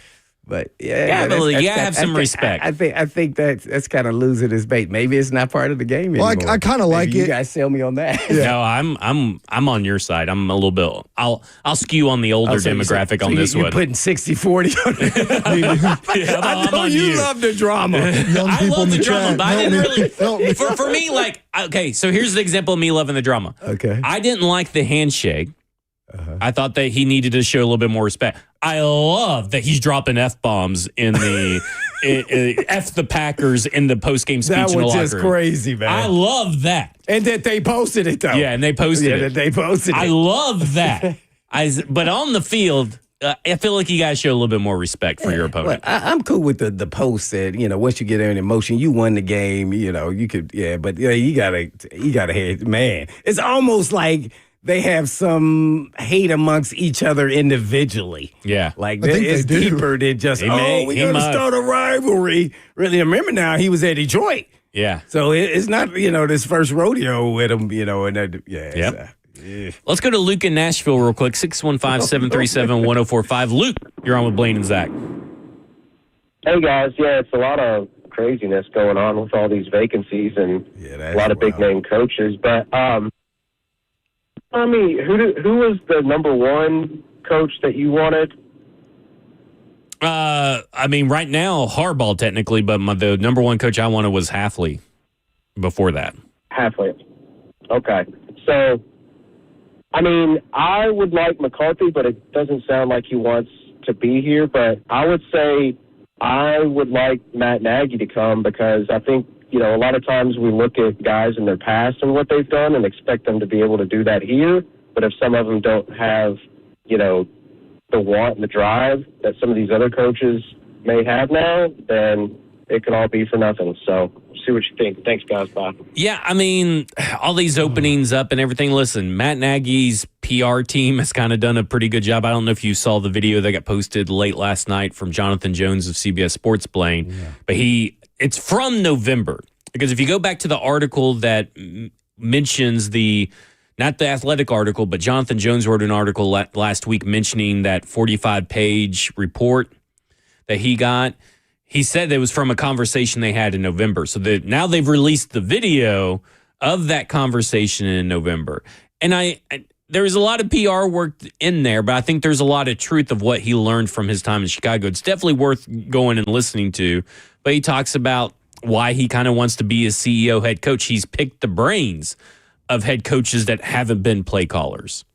But you have some respect. I think that's kind of losing its bait. Maybe it's not part of the game anymore. Well, I kind of like it. You guys sell me on that. Yeah. No, I'm on your side. I'm a little bit. I'll skew on the older demographic on this you're one. Putting 60-40 on it. I know you love the drama. I love the drama, but I didn't really. For me, like, okay, so here's the example of me loving the drama. Okay. I didn't like the handshake. I thought that he needed to show a little bit more respect. I love that he's dropping F-bombs in the F the Packers in the post-game speech in the locker room. That was just crazy, man. I love that. And that they posted it, though. Yeah, and they posted it. That they posted it. I love that. But on the field, I feel like you guys show a little bit more respect for your opponent. Well, I'm cool with the post that, once you get there in emotion, you won the game, you could, but you gotta hate, man. It's almost like they have some hate amongst each other individually. Yeah. Like, it's deeper than just, we're going to start a rivalry. Really, remember now, he was at Detroit. Yeah. So it's not, this first rodeo with him, and yep. Let's go to Luke in Nashville real quick, 615-737-1045. Luke, you're on with Blaine and Zach. Hey, guys. Yeah, it's a lot of craziness going on with all these vacancies and a lot of big-name coaches. But, I mean, who was the number one coach that you wanted? I mean, right now, Harbaugh technically, but the number one coach I wanted was Halfley before that. Halfley. Okay. So, I mean, I would like McCarthy, but it doesn't sound like he wants to be here. But I would say I would like Matt Nagy to come because I think, a lot of times we look at guys in their past and what they've done and expect them to be able to do that here. But if some of them don't have, the want and the drive that some of these other coaches may have now, then it could all be for nothing. So see what you think. Thanks, guys. Bye. Yeah, I mean, all these openings up and everything. Listen, Matt Nagy's PR team has kind of done a pretty good job. I don't know if you saw the video that got posted late last night from Jonathan Jones of CBS Sports Blaine, but it's from November. Because if you go back to the article that mentions not the Athletic article, but Jonathan Jones wrote an article last week mentioning that 45-page report that he got. He said it was from a conversation they had in November. So now they've released the video of that conversation in November. And there's a lot of PR work in there, but I think there's a lot of truth of what he learned from his time in Chicago. It's definitely worth going and listening to. But he talks about why he kind of wants to be a CEO head coach. He's picked the brains of head coaches that haven't been play callers.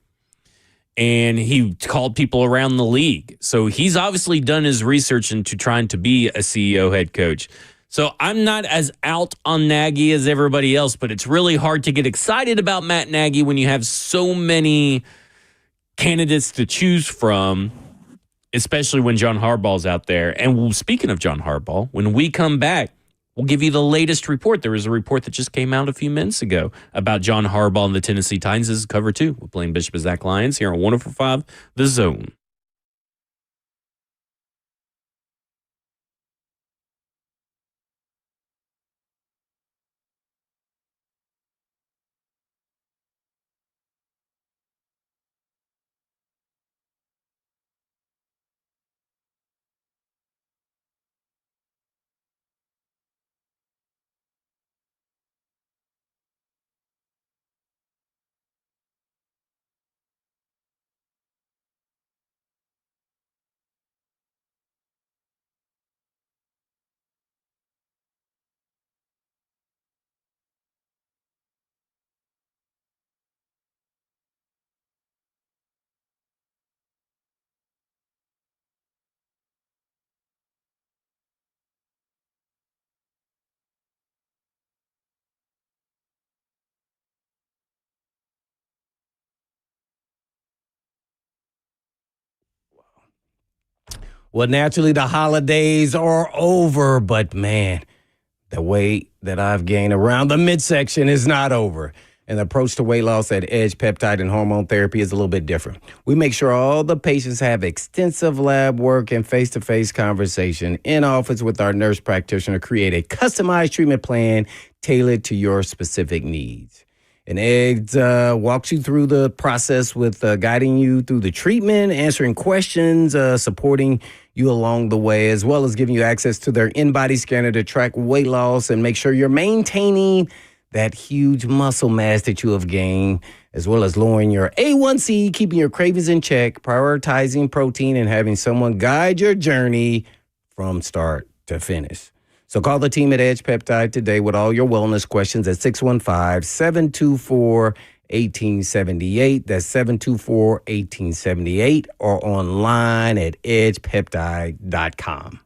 And he called people around the league. So he's obviously done his research into trying to be a CEO head coach. So I'm not as out on Nagy as everybody else, but it's really hard to get excited about Matt Nagy when you have so many candidates to choose from, especially when John Harbaugh's out there. And speaking of John Harbaugh, when we come back, we'll give you the latest report. There was a report that just came out a few minutes ago about John Harbaugh and the Tennessee Titans. This is Cover 2 with Blaine Bishop and Zach Lyons here on 104.5 The Zone. Well, naturally, the holidays are over, but man, the weight that I've gained around the midsection is not over. And the approach to weight loss at Edge Peptide and Hormone Therapy is a little bit different. We make sure all the patients have extensive lab work and face-to-face conversation in office with our nurse practitioner, create a customized treatment plan tailored to your specific needs. And Ed walks you through the process with guiding you through the treatment, answering questions, supporting you along the way, as well as giving you access to their in-body scanner to track weight loss and make sure you're maintaining that huge muscle mass that you have gained, as well as lowering your A1C, keeping your cravings in check, prioritizing protein, and having someone guide your journey from start to finish. So call the team at Edge Peptide today with all your wellness questions at 615-724-1878. That's 724-1878 or online at edgepeptide.com.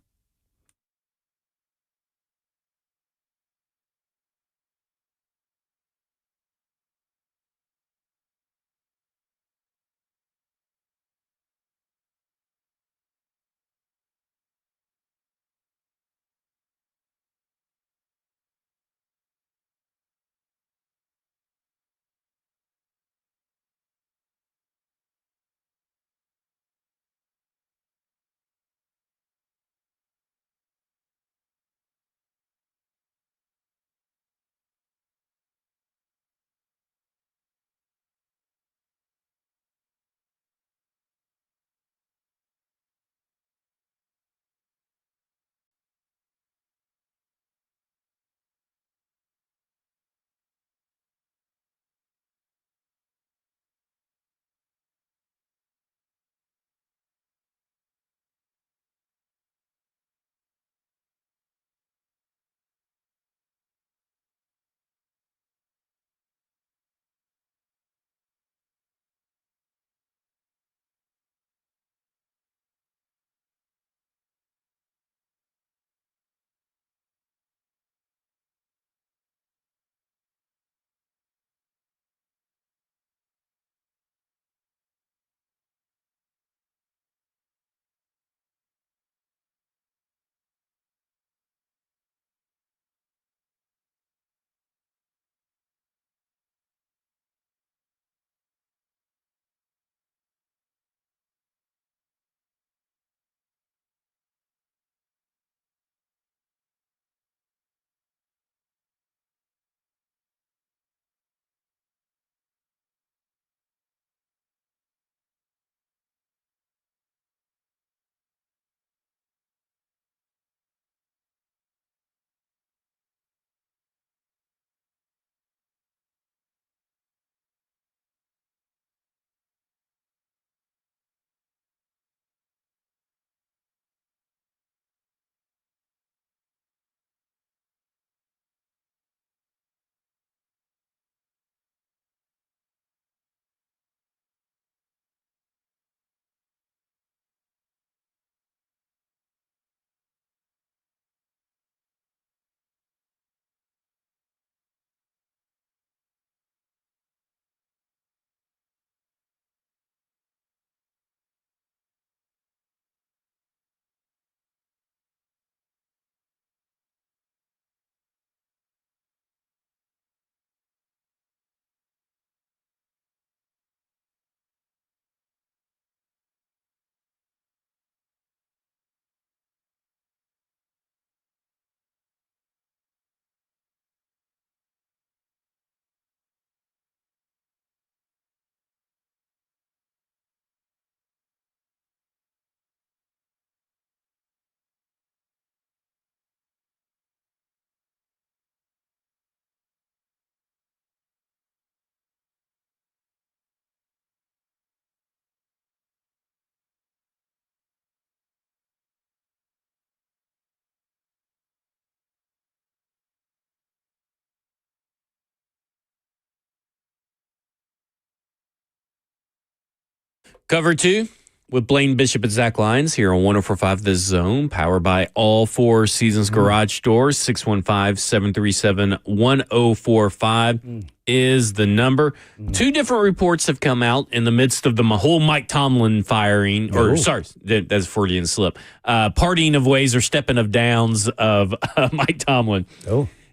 Cover 2 with Blaine Bishop and Zach Lyons here on 104.5 The Zone, powered by all Four Seasons Garage Doors. 615-737-1045 is the number. Two different reports have come out in the midst of the whole Mike Tomlin firing, that's Freudian slip, parting of ways or stepping of downs of Mike Tomlin,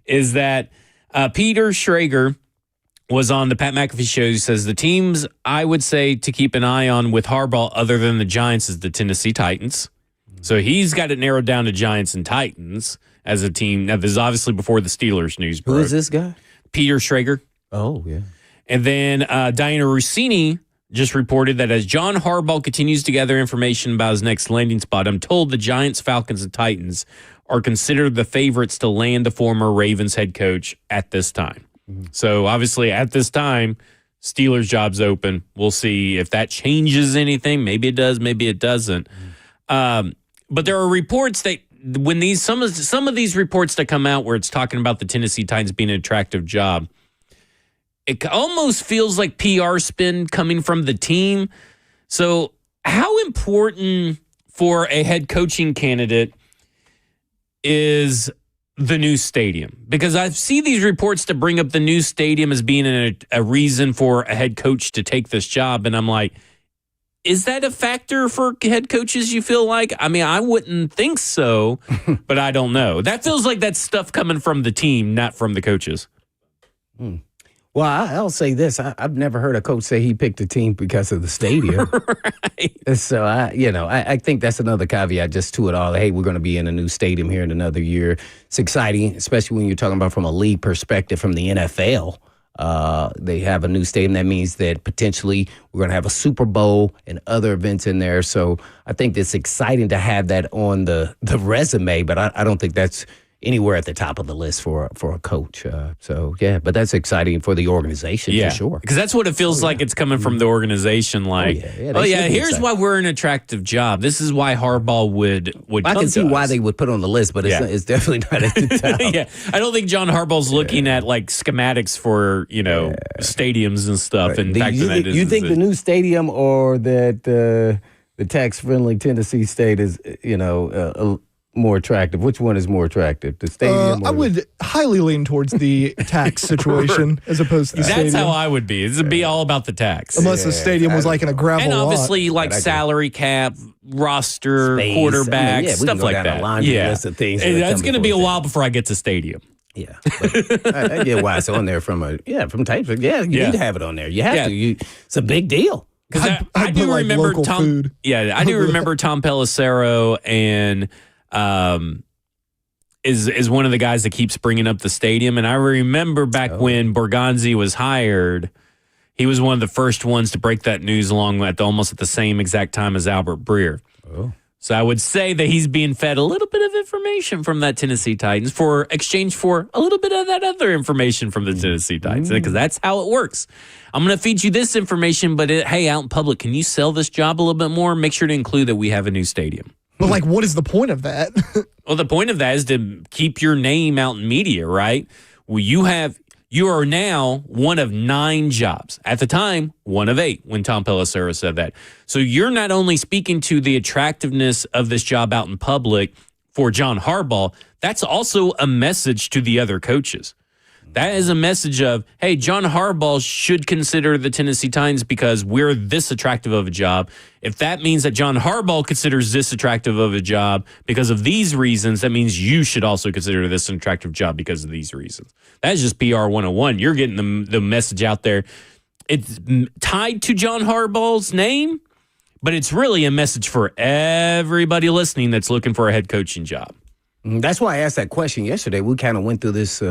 is that Peter Schrager was on the Pat McAfee show. He says the teams I would say to keep an eye on with Harbaugh other than the Giants is the Tennessee Titans. So he's got it narrowed down to Giants and Titans. as a team. Now, this is obviously before the Steelers news broke. Who is this guy? Peter Schrager. Oh, yeah. And then Diana Rossini just reported that as John Harbaugh continues to gather information about his next landing spot, I'm told the Giants, Falcons, and Titans are considered the favorites to land the former Ravens head coach at this time. So obviously at this time, Steelers job's open. We'll see if that changes anything. Maybe it does, maybe it doesn't. But there are reports that when some of these reports that come out where it's talking about the Tennessee Titans being an attractive job, it almost feels like PR spin coming from the team. So how important for a head coaching candidate is the new stadium? Because I see these reports to bring up the new stadium as being a reason for a head coach to take this job. And I'm like, is that a factor for head coaches, you feel like? I mean, I wouldn't think so, but I don't know. That feels like that's stuff coming from the team, not from the coaches. Well, I'll say this. I've never heard a coach say he picked a team because of the stadium. Right. So, I think that's another caveat just to it all. Hey, we're going to be in a new stadium here in another year. It's exciting, especially when you're talking about from a league perspective from the NFL. They have a new stadium. That means that potentially we're going to have a Super Bowl and other events in there. So I think it's exciting to have that on the resume, but I don't think that's anywhere at the top of the list for a coach. But that's exciting for the organization for sure. Because that's what it feels like it's coming from the organization. Like, here's why we're an attractive job. This is why Harbaugh would I can see why they would put it on the list, but it's definitely not at the top. I don't think John Harbaugh's looking at like schematics for, stadiums and stuff. Right. And you think the new stadium or that the tax-friendly Tennessee state is, more attractive? Which one is more attractive? The stadium? I would highly lean towards the tax situation as opposed to the stadium. That's how I would be. It'd be all about the tax. Unless the stadium was like in a gravel lot. And obviously like salary cap, roster, Space. quarterback, stuff like that. List of things that's going to be a while before I get to stadium. Yeah, but I get why it's on there from types. You need to have it on there. You have to. It's a big deal. Because I do remember Tom. Food. Yeah, I do remember Tom Pelissero and. Is one of the guys that keeps bringing up the stadium. And I remember back when Borgonzi was hired, he was one of the first ones to break that news along almost at the same exact time as Albert Breer. Oh. So I would say that he's being fed a little bit of information from that Tennessee Titans for exchange for a little bit of that other information from the Tennessee Titans, because that's how it works. I'm going to feed you this information, but hey, out in public, can you sell this job a little bit more? Make sure to include that we have a new stadium. But what is the point of that? Well, the point of that is to keep your name out in media, right? Well, you are now one of 9 jobs. At the time, one of 8 when Tom Pelissero said that. So you're not only speaking to the attractiveness of this job out in public for John Harbaugh, that's also a message to the other coaches. That is a message of, hey, John Harbaugh should consider the Tennessee Titans because we're this attractive of a job. If that means that John Harbaugh considers this attractive of a job because of these reasons, that means you should also consider this an attractive job because of these reasons. That's just PR 101. You're getting the message out there. It's tied to John Harbaugh's name, but it's really a message for everybody listening that's looking for a head coaching job. That's why I asked that question yesterday. We kind of went through this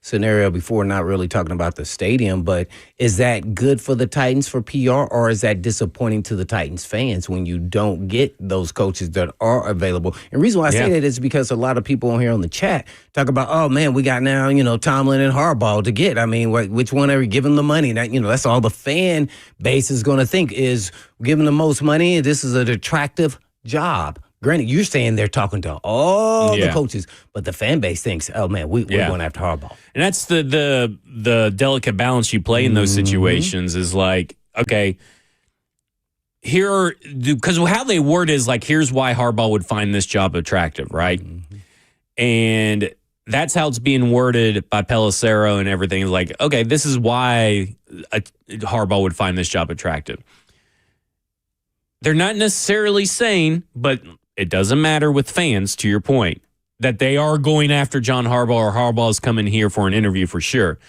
scenario before, not really talking about the stadium, but is that good for the Titans for PR, or is that disappointing to the Titans fans when you don't get those coaches that are available? And the reason why I say that is because a lot of people on here on the chat talk about, oh man, we got now, Tomlin and Harbaugh to get. I mean, which one are we giving the money? That, that's all the fan base is going to think is giving the most money. This is an attractive job. Granted, you're saying they're talking to all the coaches, but the fan base thinks, oh, man, we're going after Harbaugh. And that's the delicate balance you play in those situations is like, okay, because how they word is like, here's why Harbaugh would find this job attractive, right? Mm-hmm. And that's how it's being worded by Pelissero and everything. Is like, okay, this is why Harbaugh would find this job attractive. They're not necessarily saying, but it doesn't matter with fans, to your point, that they are going after John Harbaugh or Harbaugh is coming here for an interview for sure.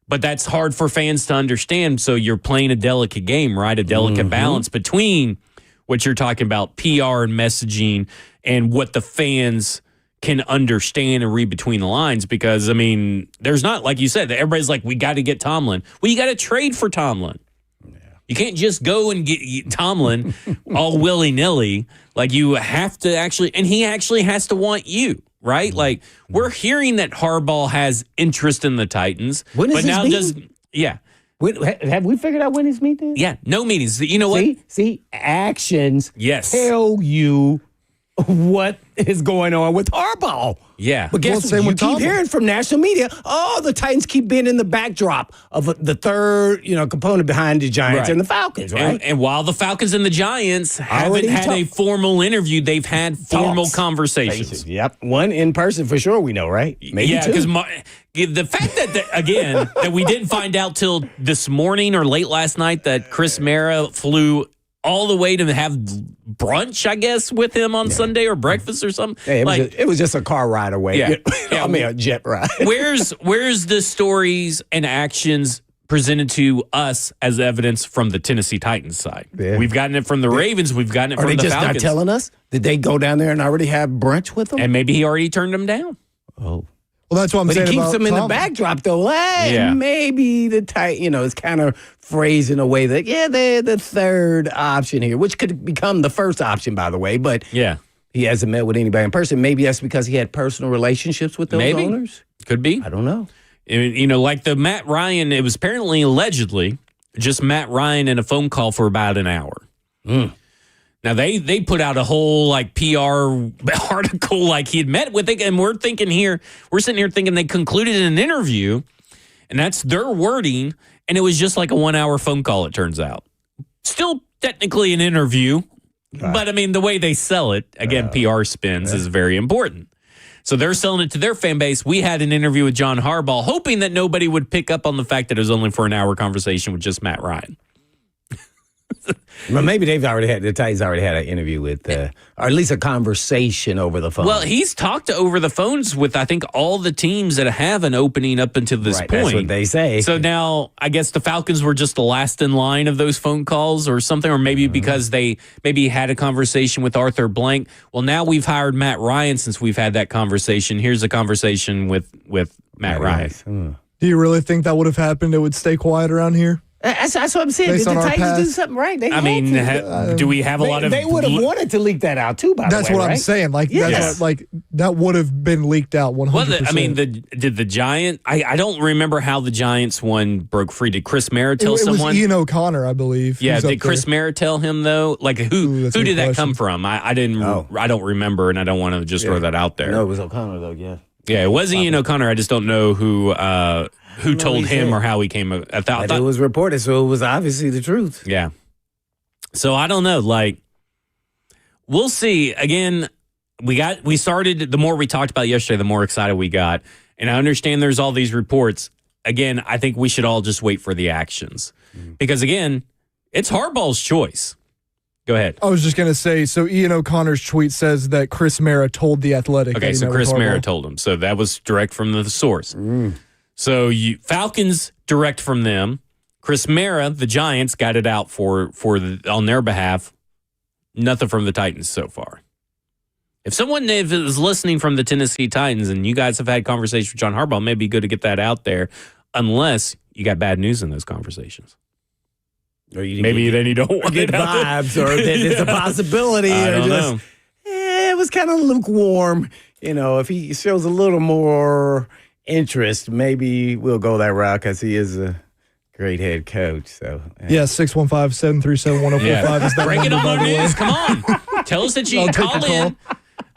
But that's hard for fans to understand. So you're playing a delicate game, right? A delicate balance between what you're talking about, PR and messaging, and what the fans can understand and read between the lines because, I mean, there's not, like you said, everybody's like, we got to get Tomlin. Well, you got to trade for Tomlin. Yeah. You can't just go and get Tomlin all willy-nilly. Like, you have to actually, and he actually has to want you, right? Like, we're hearing that Harbaugh has interest in the Titans. When is but his now meeting? Have we figured out when his meeting is? Yeah, no meetings. You know what? See, actions tell you what is going on with Harbaugh. Yeah. But guess what? You keep hearing from national media, the Titans keep being in the backdrop of the third, component behind the Giants and the Falcons, right? And while the Falcons and the Giants haven't had a formal interview, they've had formal conversations. Yep. One in person for sure, we know, right? Maybe two. Because the fact that we didn't find out till this morning or late last night that Chris Mara flew all the way to have brunch, I guess, with him on Sunday or breakfast or something. Hey, it was just a car ride away. Yeah. I mean, a jet ride. Where's the stories and actions presented to us as evidence from the Tennessee Titans side? Yeah. We've gotten it from the Ravens. We've gotten it from the Falcons. Are they just not telling us? Did they go down there and already have brunch with them? And maybe he already turned them down. Oh. Well, that's what I'm saying. But he keeps them in the backdrop, though. Maybe the Titan, it's kind of phrased in a way that, they're the third option here, which could become the first option, by the way. But he hasn't met with anybody in person. Maybe that's because he had personal relationships with those owners. Could be. I don't know. Like the Matt Ryan, it was apparently allegedly just Matt Ryan in a phone call for about an hour. Now, they put out a whole, PR article like he had met with it, and we're sitting here thinking they concluded an interview, and that's their wording, and it was just like a 1 hour phone call, it turns out. Still technically an interview, but, I mean, the way they sell it, again, PR spins is very important. So they're selling it to their fan base. We had an interview with John Harbaugh, hoping that nobody would pick up on the fact that it was only for an hour conversation with just Matt Ryan. Well, maybe the Titans already had an interview with, or at least a conversation over the phone. Well, he's talked over the phones with, I think, all the teams that have an opening up until this point. That's what they say. So now, I guess the Falcons were just the last in line of those phone calls or something, or maybe because they maybe had a conversation with Arthur Blank. Well, now we've hired Matt Ryan since we've had that conversation. Here's a conversation with Matt Ryan. Do you really think that would have happened? It would stay quiet around here? That's what I'm saying. Did the Titans do something right? Do we have a lot of... They would have wanted to leak that out, too, by the way, That's what I'm saying. That would have been leaked out 100%. Well, did the Giant... I don't remember how the Giants one broke free. Did Chris Mara tell someone? It was Ian O'Connor, I believe. Yeah, did Chris Mara tell him, though? Who did that come from? I don't remember, and I don't want to just throw that out there. No, it was O'Connor, though, yeah. Yeah, it was Ian O'Connor. I just don't know who told him or how he came. I thought it was reported, so it was obviously the truth. Yeah. So I don't know. We'll see. Again, we started. The more we talked about yesterday, the more excited we got. And I understand there's all these reports. Again, I think we should all just wait for the actions because again, it's Harbaugh's choice. Go ahead. I was just going to say, so Ian O'Connor's tweet says that Chris Mara told The Athletic. Okay, so Chris Mara told him. So that was direct from the source. So Falcons direct from them. Chris Mara, the Giants, got it out on their behalf. Nothing from the Titans so far. If someone is listening from the Tennessee Titans and you guys have had conversations with John Harbaugh, it may be good to get that out there unless you got bad news in those conversations. Or maybe then you don't want to get vibes, or that it's a possibility, I don't know. It was kind of lukewarm. If he shows a little more interest, maybe we'll go that route because he is a great head coach. So 615-737-1045 is that break it number, on the news. Come on, tell us that you can call in.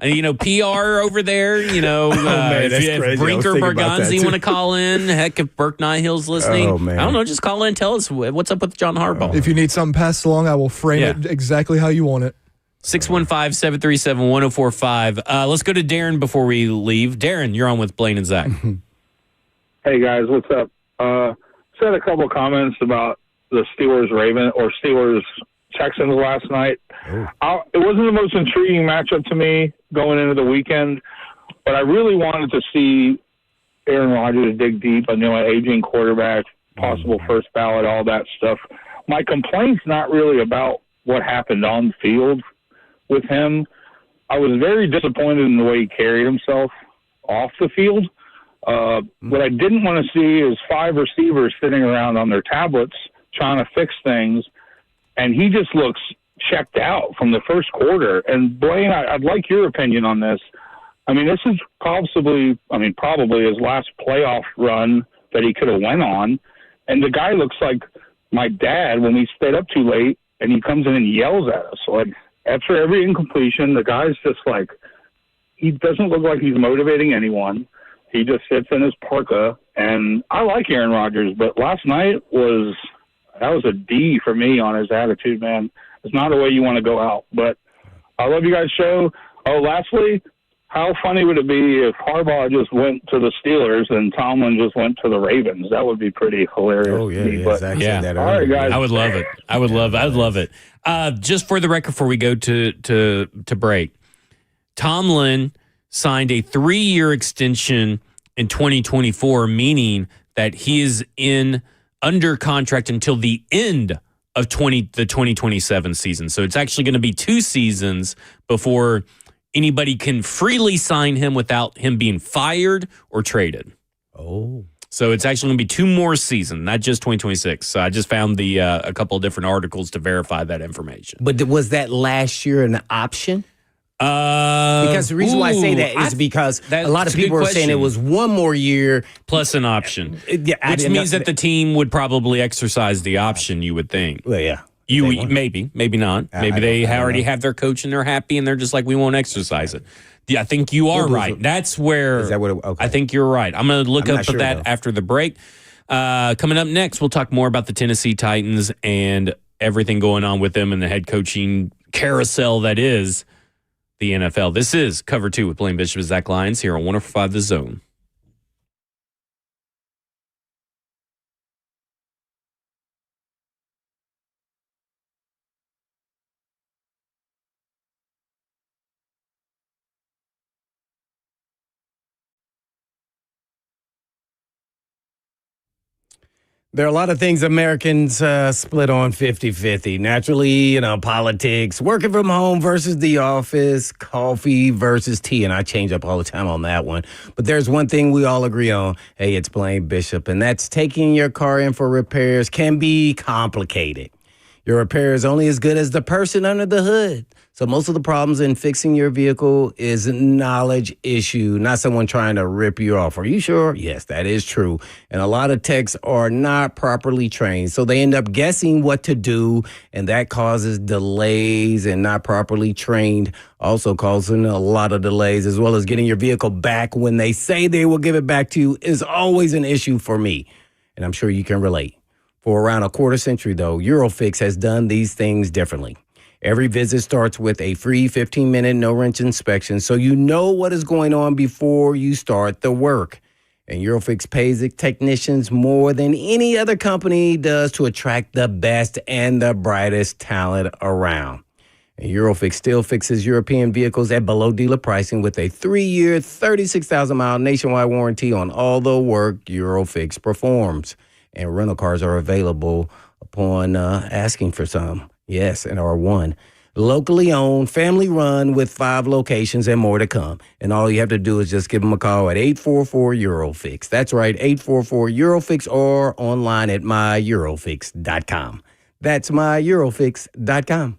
PR over there, if Brink or Berganzi want to call in, heck, if Burke Nihill's listening, I don't know, just call in, tell us what's up with John Harbaugh. If you need something passed along, I will frame it exactly how you want it. 615-737-1045. Let's go to Darren before we leave. Darren, you're on with Blaine and Zach. Hey, guys, what's up? Said a couple comments about the Steelers-Texans last night. It wasn't the most intriguing matchup to me going into the weekend, but I really wanted to see Aaron Rodgers dig deep. I know an aging quarterback, possible first ballot, all that stuff. My complaint's not really about what happened on the field with him. I was very disappointed in the way he carried himself off the field. What I didn't want to see is 5 receivers sitting around on their tablets trying to fix things, and he just looks checked out from the first quarter. And Blaine, I'd like your opinion on this. I mean, this is probably his last playoff run that he could have went on. And the guy looks like my dad when we stayed up too late, and he comes in and yells at us. Like, after every incompletion, the guy's just like, he doesn't look like he's motivating anyone. He just sits in his parka. And I like Aaron Rodgers, but last night was a D for me on his attitude, man. It's not a way you want to go out. But I love you guys' show. Oh, lastly, how funny would it be if Harbaugh just went to the Steelers and Tomlin just went to the Ravens? That would be pretty hilarious. Oh, yeah, exactly. Yeah. That all right, guys. I would love it. I would love it. Just for the record, before we go to break, Tomlin signed a 3-year extension in 2024, meaning that he is under contract until the end of the 2027 season. So it's actually going to be 2 seasons before anybody can freely sign him without him being fired or traded. Oh. So it's actually going to be 2 more seasons, not just 2026. So I just found a couple of different articles to verify that information. But was that last year an option? Because the reason why I say that is because a lot of people are saying it was 1 more year plus an option, yeah, which means that the team would probably exercise the option. You would think. Well, yeah. Maybe not. Maybe they already have their coach and they're happy and they're just like, we won't exercise it. Yeah, I think you are right. That's where is that what okay. I think you're right. I'm going to look up at that though. after the break. Coming up next, we'll talk more about the Tennessee Titans and everything going on with them and the head coaching carousel that is the NFL. This is Cover 2 with Blaine Bishop and Zach Lyons here on 104.5 The Zone. There are a lot of things Americans split on 50-50. Naturally, politics, working from home versus the office, coffee versus tea. And I change up all the time on that one. But there's one thing we all agree on. Hey, it's Blaine Bishop. And that's taking your car in for repairs can be complicated. Your repair is only as good as the person under the hood. So most of the problems in fixing your vehicle is a knowledge issue, not someone trying to rip you off. Are you sure? Yes, that is true. And a lot of techs are not properly trained. So they end up guessing what to do, and that causes delays, and not properly trained also causing a lot of delays, as well as getting your vehicle back when they say they will give it back to you is always an issue for me. And I'm sure you can relate. For around a quarter century, though, Eurofix has done these things differently. Every visit starts with a free 15-minute no-wrench inspection, so you know what is going on before you start the work. And Eurofix pays its technicians more than any other company does to attract the best and the brightest talent around. And Eurofix still fixes European vehicles at below dealer pricing with a 3-year, 36,000-mile nationwide warranty on all the work Eurofix performs. And rental cars are available upon asking for some. Yes, and are one. Locally owned, family run with 5 locations and more to come. And all you have to do is just give them a call at 844-EUROFIX. That's right, 844-EUROFIX, or online at myEurofix.com. That's myEurofix.com.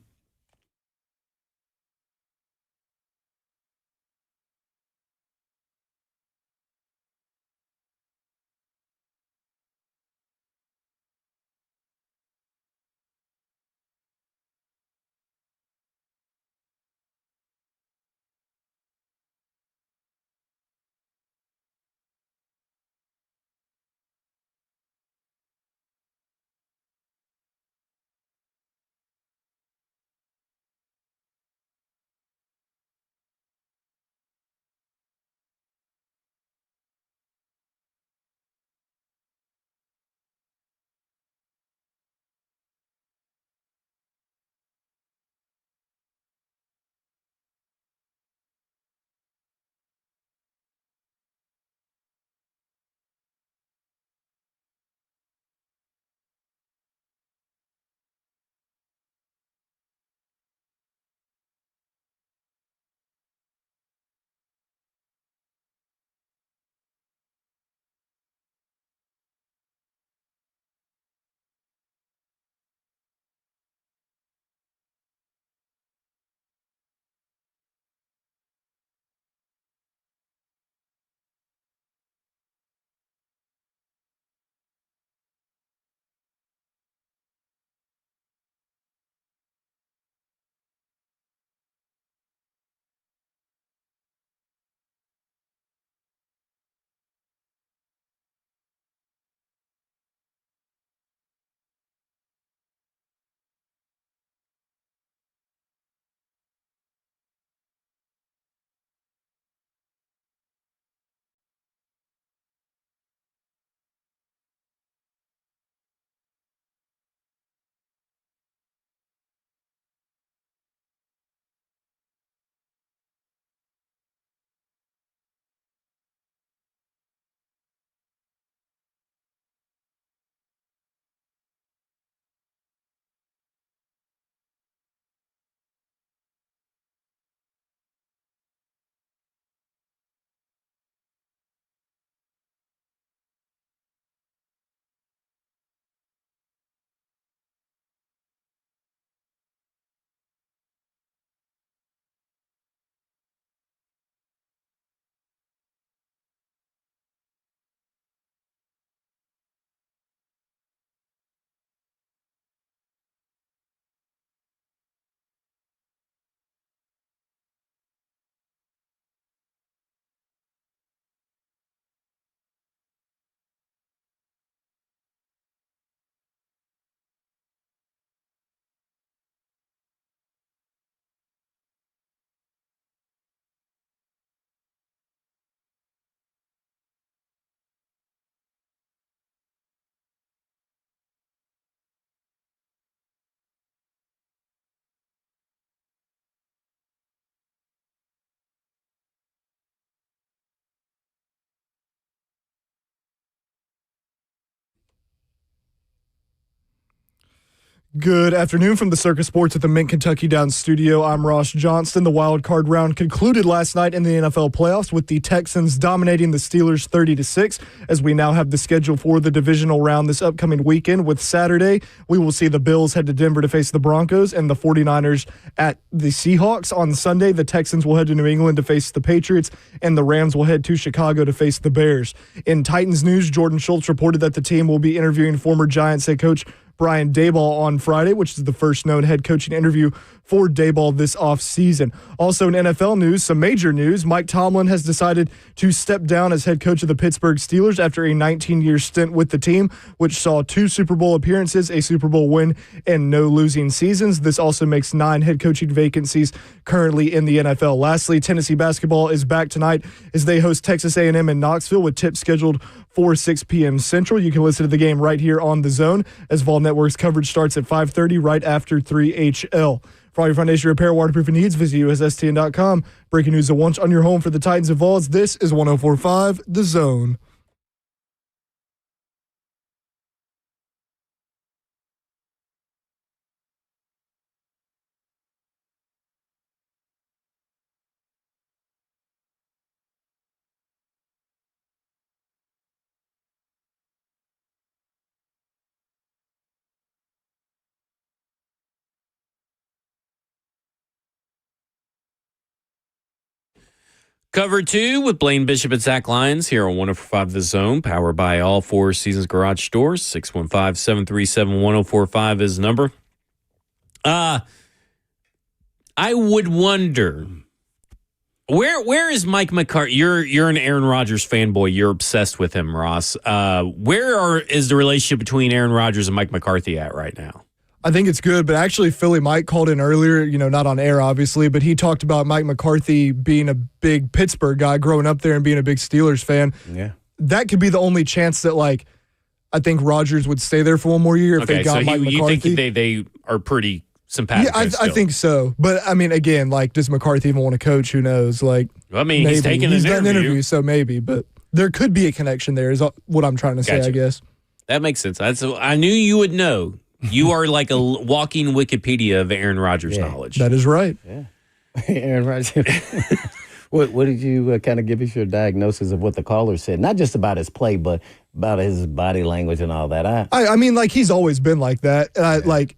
Good afternoon from the Circus Sports at the Mint Kentucky Downs studio. I'm Ross Johnston. The wild card round concluded last night in the NFL playoffs with the Texans dominating the Steelers 30-6. As we now have the schedule for the divisional round this upcoming weekend, with Saturday, we will see the Bills head to Denver to face the Broncos and the 49ers at the Seahawks. On Sunday, the Texans will head to New England to face the Patriots, and the Rams will head to Chicago to face the Bears. In Titans news, Jordan Schultz reported that the team will be interviewing former Giants head coach Brian Daboll on Friday, which is the first known head coaching interview for Daboll this offseason. Also in NFL news, some major news. Mike Tomlin has decided to step down as head coach of the Pittsburgh Steelers after a 19-year stint with the team, which saw 2 Super Bowl appearances, a Super Bowl win, and no losing seasons. This also makes 9 head coaching vacancies currently in the NFL. Lastly, Tennessee basketball is back tonight as they host Texas A&M in Knoxville with tips scheduled for 6 p.m. Central. You can listen to the game right here on The Zone as Vol Network's coverage starts at 5:30 right after 3HL. For all your foundation repair, waterproofing needs, visit USSTN.com. Breaking news at once on your home for the Titans and Vols. This is 104.5 The Zone. Cover 2 with Blaine Bishop and Zach Lyons here on 104.5 The Zone, powered by all 4 Seasons Garage Stores. 615-737-1045 is the number. I would wonder, where is Mike McCarthy? You're an Aaron Rodgers fanboy. You're obsessed with him, Ross. Is the relationship between Aaron Rodgers and Mike McCarthy at right now? I think it's good, but actually Philly Mike called in earlier, not on air obviously, but he talked about Mike McCarthy being a big Pittsburgh guy, growing up there and being a big Steelers fan. Yeah. That could be the only chance that, I think Rodgers would stay there for one more year if they got Mike McCarthy. You think they are pretty sympathetic? Yeah, I think so. But, again, does McCarthy even want to coach? Who knows? He's taking He's done an interview, so maybe. But there could be a connection there is what I'm trying to say, I guess. That makes sense. I knew you would know. You are like a walking Wikipedia of Aaron Rodgers knowledge. That is right. Yeah. Aaron Rodgers. What did you kind of give us your diagnosis of what the caller said? Not just about his play, but about his body language and all that. He's always been like that. And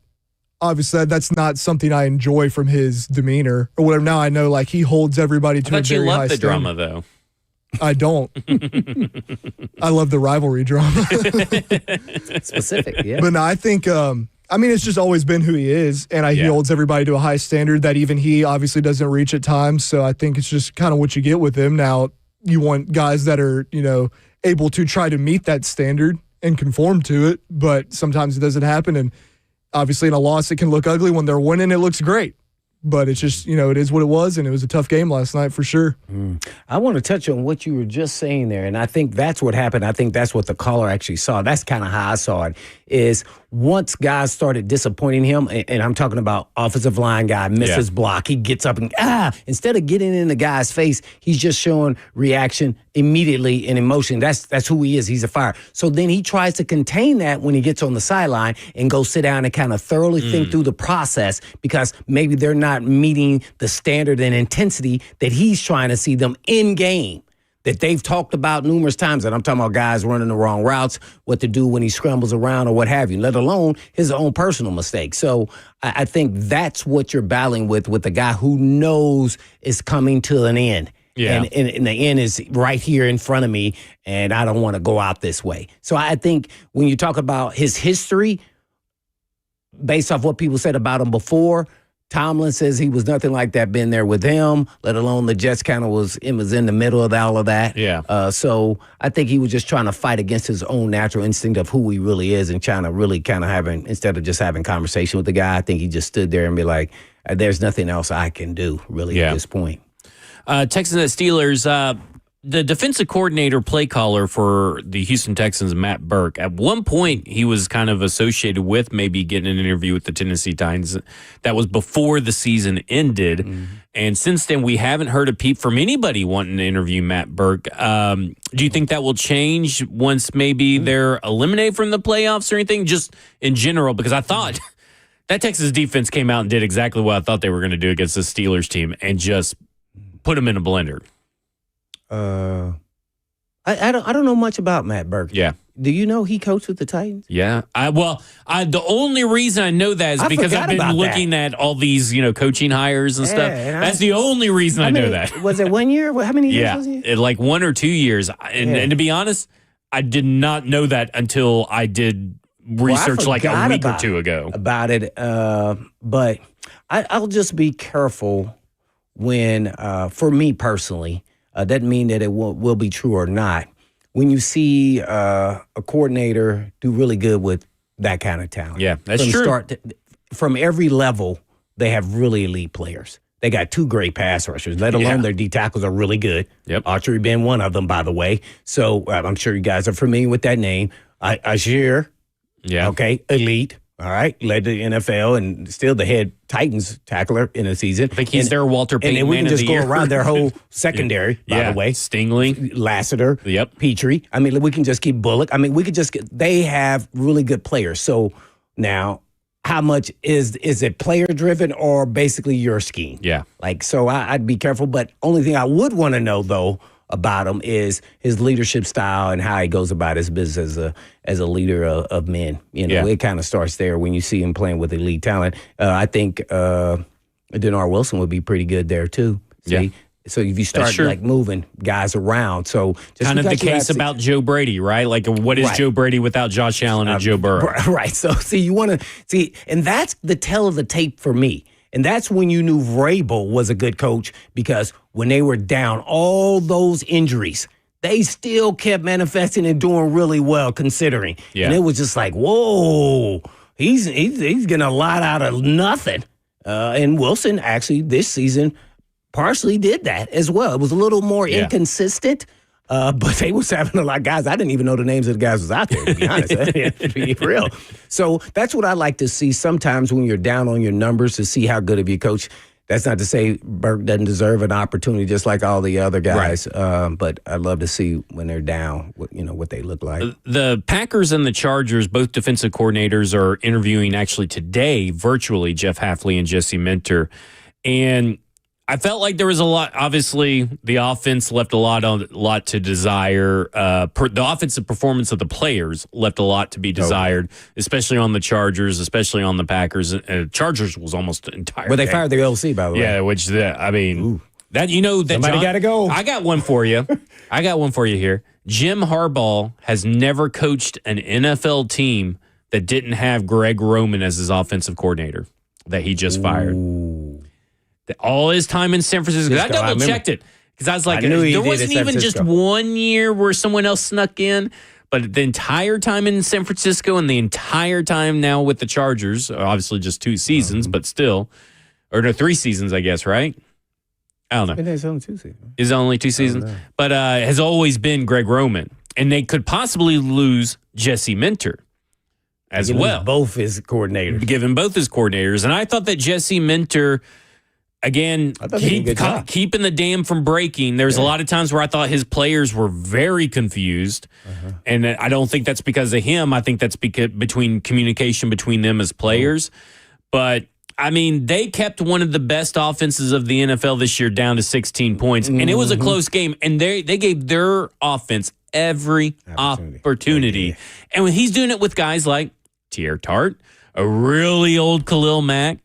obviously, that's not something I enjoy from his demeanor or whatever. Now I know, he holds everybody to a very high standard. You love the drama, though. I don't. I love the rivalry drama. Specific, yeah. But no, I think, it's just always been who he is, and he holds everybody to a high standard that even he obviously doesn't reach at times. So I think it's just kind of what you get with him. Now, you want guys that are, able to try to meet that standard and conform to it, but sometimes it doesn't happen. And obviously in a loss, it can look ugly. When they're winning, it looks great. But it's just, it is what it was, and it was a tough game last night for sure. I want to touch on what you were just saying there, and I think that's what happened. I think that's what the caller actually saw. That's kind of how I saw it, is once guys started disappointing him, and I'm talking about offensive line guy, misses block, he gets up and, instead of getting in the guy's face, he's just showing reaction immediately and emotion. That's who he is. He's a fire. So then he tries to contain that when he gets on the sideline and go sit down and kind of thoroughly think through the process, because maybe they're not meeting the standard and intensity that he's trying to see them in game, that they've talked about numerous times. And I'm talking about guys running the wrong routes, what to do when he scrambles around or what have you, let alone his own personal mistakes. So I think that's what you're battling with a guy who knows is coming to an end. Yeah. And the end is right here in front of me, and I don't want to go out this way. So I think when you talk about his history, based off what people said about him before, Tomlin says he was nothing like that, been there with him, let alone the Jets kind of was in the middle of all of that. Yeah. So I think he was just trying to fight against his own natural instinct of who he really is and trying to really kind of instead of just having conversation with the guy, I think he just stood there and be like, there's nothing else I can do really at this point. Texans and Steelers, the defensive coordinator, play caller for the Houston Texans, Matt Burke, at one point he was kind of associated with maybe getting an interview with the Tennessee Titans. That was before the season ended. Mm-hmm. And since then, we haven't heard a peep from anybody wanting to interview Matt Burke. Do you think that will change once maybe they're eliminated from the playoffs or anything, just in general? Because I thought That Texas defense came out and did exactly what I thought they were going to do against the Steelers team and just put them in a blender. I don't know much about Matt Burke. Yeah. Do you know he coached with the Titans? Yeah. The only reason I know that is because I've been looking at all these, coaching hires and stuff. And that's the only reason I know that. Was it 1 year? How many years was it? Like 1 or 2 years. And to be honest, I did not know that until I did research like a week or two ago. About it. But I'll just be careful when, for me personally, doesn't mean that it will be true or not. When you see a coordinator do really good with that kind of talent. Yeah, that's true. From every level, they have really elite players. They got 2 great pass rushers, let alone their D tackles are really good. Yep. Archery being one of them, by the way. So I'm sure you guys are familiar with that name. Ashir, okay, elite. All right, led the NFL and still the head Titans tackler in a season. I think he's their Walter Payton and we can just go year. around their whole secondary, by the way. Stingley. Lassiter. Petrie. I mean, we can just keep Bullock. I mean, they have really good players. So now, how much is it player-driven or basically your scheme? Yeah. So I'd be careful. But only thing I would want to know, though, about him is his leadership style and how he goes about his business as a leader of men. It kind of starts there when you see him playing with elite talent. I think Denard Wilson would be pretty good there too. See? Yeah. So if you start moving guys around, so just kind of the case about Joe Brady, right? Like what is Joe Brady without Josh Allen and Joe Burrow? Right. So you want to see, and that's the tell of the tape for me. And that's when you knew Vrabel was a good coach, because when they were down all those injuries, they still kept manifesting and doing really well considering. Yeah. And it was just like, whoa, he's getting a lot out of nothing. And Wilson actually this season partially did that as well. It was a little more inconsistent. But they was having a lot of guys. I didn't even know the names of the guys was out there, to be honest. To be real. So that's what I like to see sometimes when you're down on your numbers, to see how good of your coach. That's not to say Burke doesn't deserve an opportunity just like all the other guys. Right. But I love to see when they're down, what they look like. The Packers and the Chargers, both defensive coordinators, are interviewing actually today virtually Jeff Hafley and Jesse Minter. And I felt like there was a lot. Obviously, the offense left a lot to desire. The offensive performance of the players left a lot to be desired, especially on the Chargers, especially on the Packers. Chargers was almost entire. Well, they fired the OC, by the way. Yeah, somebody got to go. I got one for you. Here. Jim Harbaugh has never coached an NFL team that didn't have Greg Roman as his offensive coordinator that he just fired. All his time in San Francisco. I double-checked it because I was like, there wasn't even just 1 year where someone else snuck in, but the entire time in San Francisco and the entire time now with the Chargers, obviously just 2 seasons, but still, or no, 3 seasons, I guess, right? I don't know. It's only 2 seasons. Is it only 2 seasons? But has always been Greg Roman. And they could possibly lose Jesse Minter as well. Both his coordinators. Given both his coordinators. And I thought that Jesse Minter... Again, keeping the dam from breaking. There's a lot of times where I thought his players were very confused. And I don't think that's because of him. I think that's because communication between them as players. But, I mean, they kept one of the best offenses of the NFL this year down to 16 points. And it was a close game. And they gave their offense every opportunity. And when he's doing it with guys like Tier Tart, a really old Khalil Mack,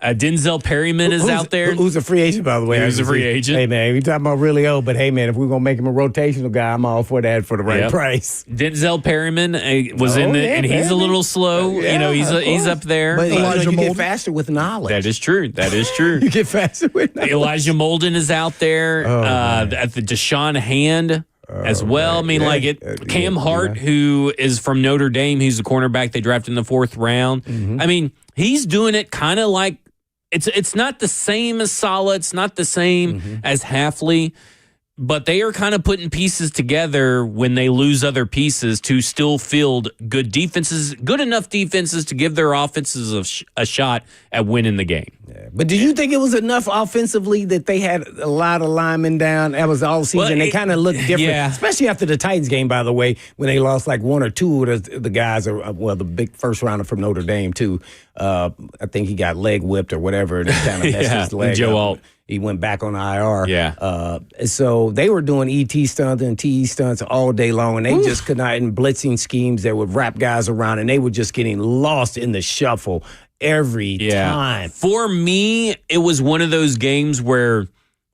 Denzel Perryman is out there. Who's a free agent, by the way? Who's a free agent? Hey, man, we talking about really old, but hey, man, if we're going to make him a rotational guy, I'm all for that for the right price. Denzel Perryman was in it, and he's a little slow. He's up there. But you get faster with knowledge. That is true. You get faster with knowledge. Elijah Molden is out there. At the Deshaun Hand as well. Man. I mean, Cam Hart, who is from Notre Dame, he's the cornerback they drafted in the 4th round. I mean, he's doing it kind of like, it's not the same as Saleh. It's not the same as Hafley. but they are kind of putting pieces together when they lose other pieces to still field good defenses, good enough defenses to give their offenses a shot at winning the game. Yeah. But do you think it was enough offensively that they had a lot of linemen down? That was all season. Well, they kind of looked different, especially after the Titans game, by the way, when they lost like one or two of the guys, or the big first rounder from Notre Dame, too. I think he got leg whipped or whatever, and it kind of messed his leg Joe up. Alt. He went back on IR. Yeah. So they were doing ET stunts and TE stunts all day long, and they just could not, in blitzing schemes that would wrap guys around, and they were just getting lost in the shuffle every time. For me, it was one of those games where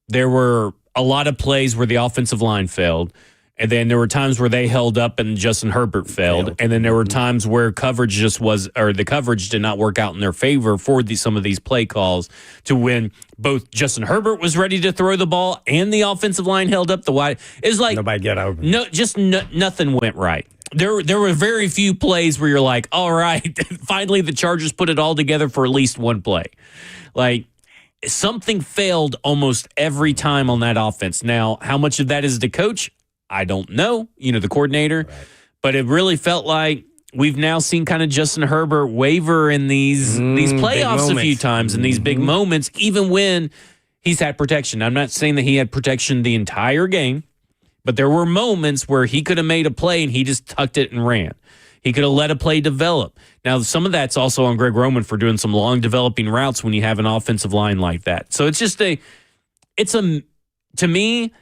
there were a lot of plays where the offensive line failed. And then there were times where they held up and Justin Herbert failed. And then there were times where the coverage did not work out in their favor for some of these play calls to when both Justin Herbert was ready to throw the ball and the offensive line held up the wide. It's like nobody got over. Nothing went right. There were very few plays where you're like, all right, finally the Chargers put it all together for at least one play. Like, something failed almost every time on that offense. Now, how much of that is the coach? I don't know, the coordinator, but it really felt like we've now seen kind of Justin Herbert waver in these playoffs a few times and these big moments, even when he's had protection. I'm not saying that he had protection the entire game, but there were moments where he could have made a play and he just tucked it and ran. He could have let a play develop. Now, some of that's also on Greg Roman for doing some long developing routes when you have an offensive line like that. So it's just to me,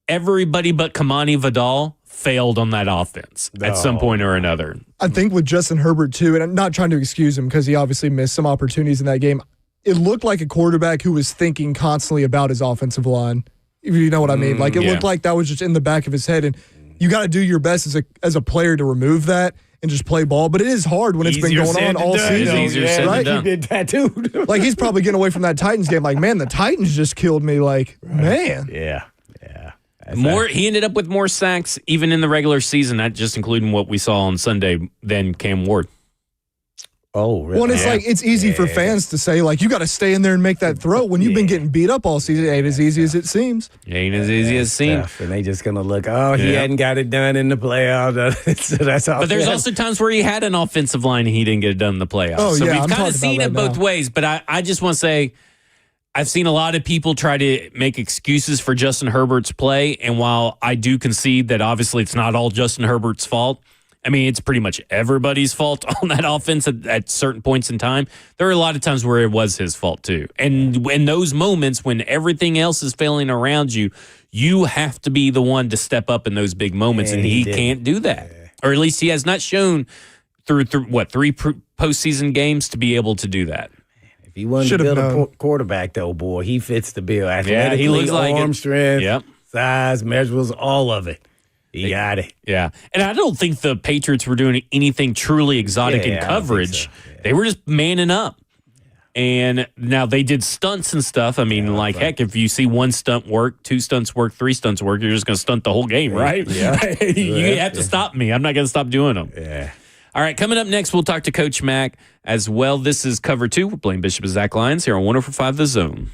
everybody but Kamani Vidal failed on that offense at some point or another. I think with Justin Herbert, too, and I'm not trying to excuse him because he obviously missed some opportunities in that game, it looked like a quarterback who was thinking constantly about his offensive line. If you know what I mean. Like, it looked like that was just in the back of his head, and you got to do your best as a player to remove that and just play ball. But it is hard when it's been going on all season. It's easier said than done. You did that, too. Like, he's probably getting away from that Titans game. Like, man, the Titans just killed me. Like, man. Yeah. He ended up with more sacks even in the regular season, not just including what we saw on Sunday, than Cam Ward. Oh, really? Well, it's like it's easy for fans to say, like, you got to stay in there and make that throw when you've been getting beat up all season. It ain't as easy as it seems. It ain't as easy as it seems. Tough. And they just going to look, he hadn't got it done in the playoffs. So that's all. But there's also times where he had an offensive line and he didn't get it done in the playoffs. Oh, so yeah, we've kind of seen it both ways. But I just want to say, I've seen a lot of people try to make excuses for Justin Herbert's play. And while I do concede that obviously it's not all Justin Herbert's fault, I mean, it's pretty much everybody's fault on that offense at certain points in time. There are a lot of times where it was his fault too. And in those moments when everything else is failing around you, you have to be the one to step up in those big moments. And he can't do that. Or at least he has not shown through what, 3 postseason games to be able to do that. If he wanted to build a quarterback, though, boy, he fits the bill. Athletically, he looks like arm strength, Yep. size, measurables, all of it. He got it. Yeah. And I don't think the Patriots were doing anything truly exotic in coverage. So. Yeah. They were just manning up. And now they did stunts and stuff. I mean, heck, if you see 1 stunt work, 2 stunts work, 3 stunts work, you're just going to stunt the whole game, right? Yeah. You have to stop me. I'm not going to stop doing them. Yeah. All right, coming up next, we'll talk to Coach Mack as well. This is Cover 2 with Blaine Bishop and Zach Lyons here on 104.5 The Zone.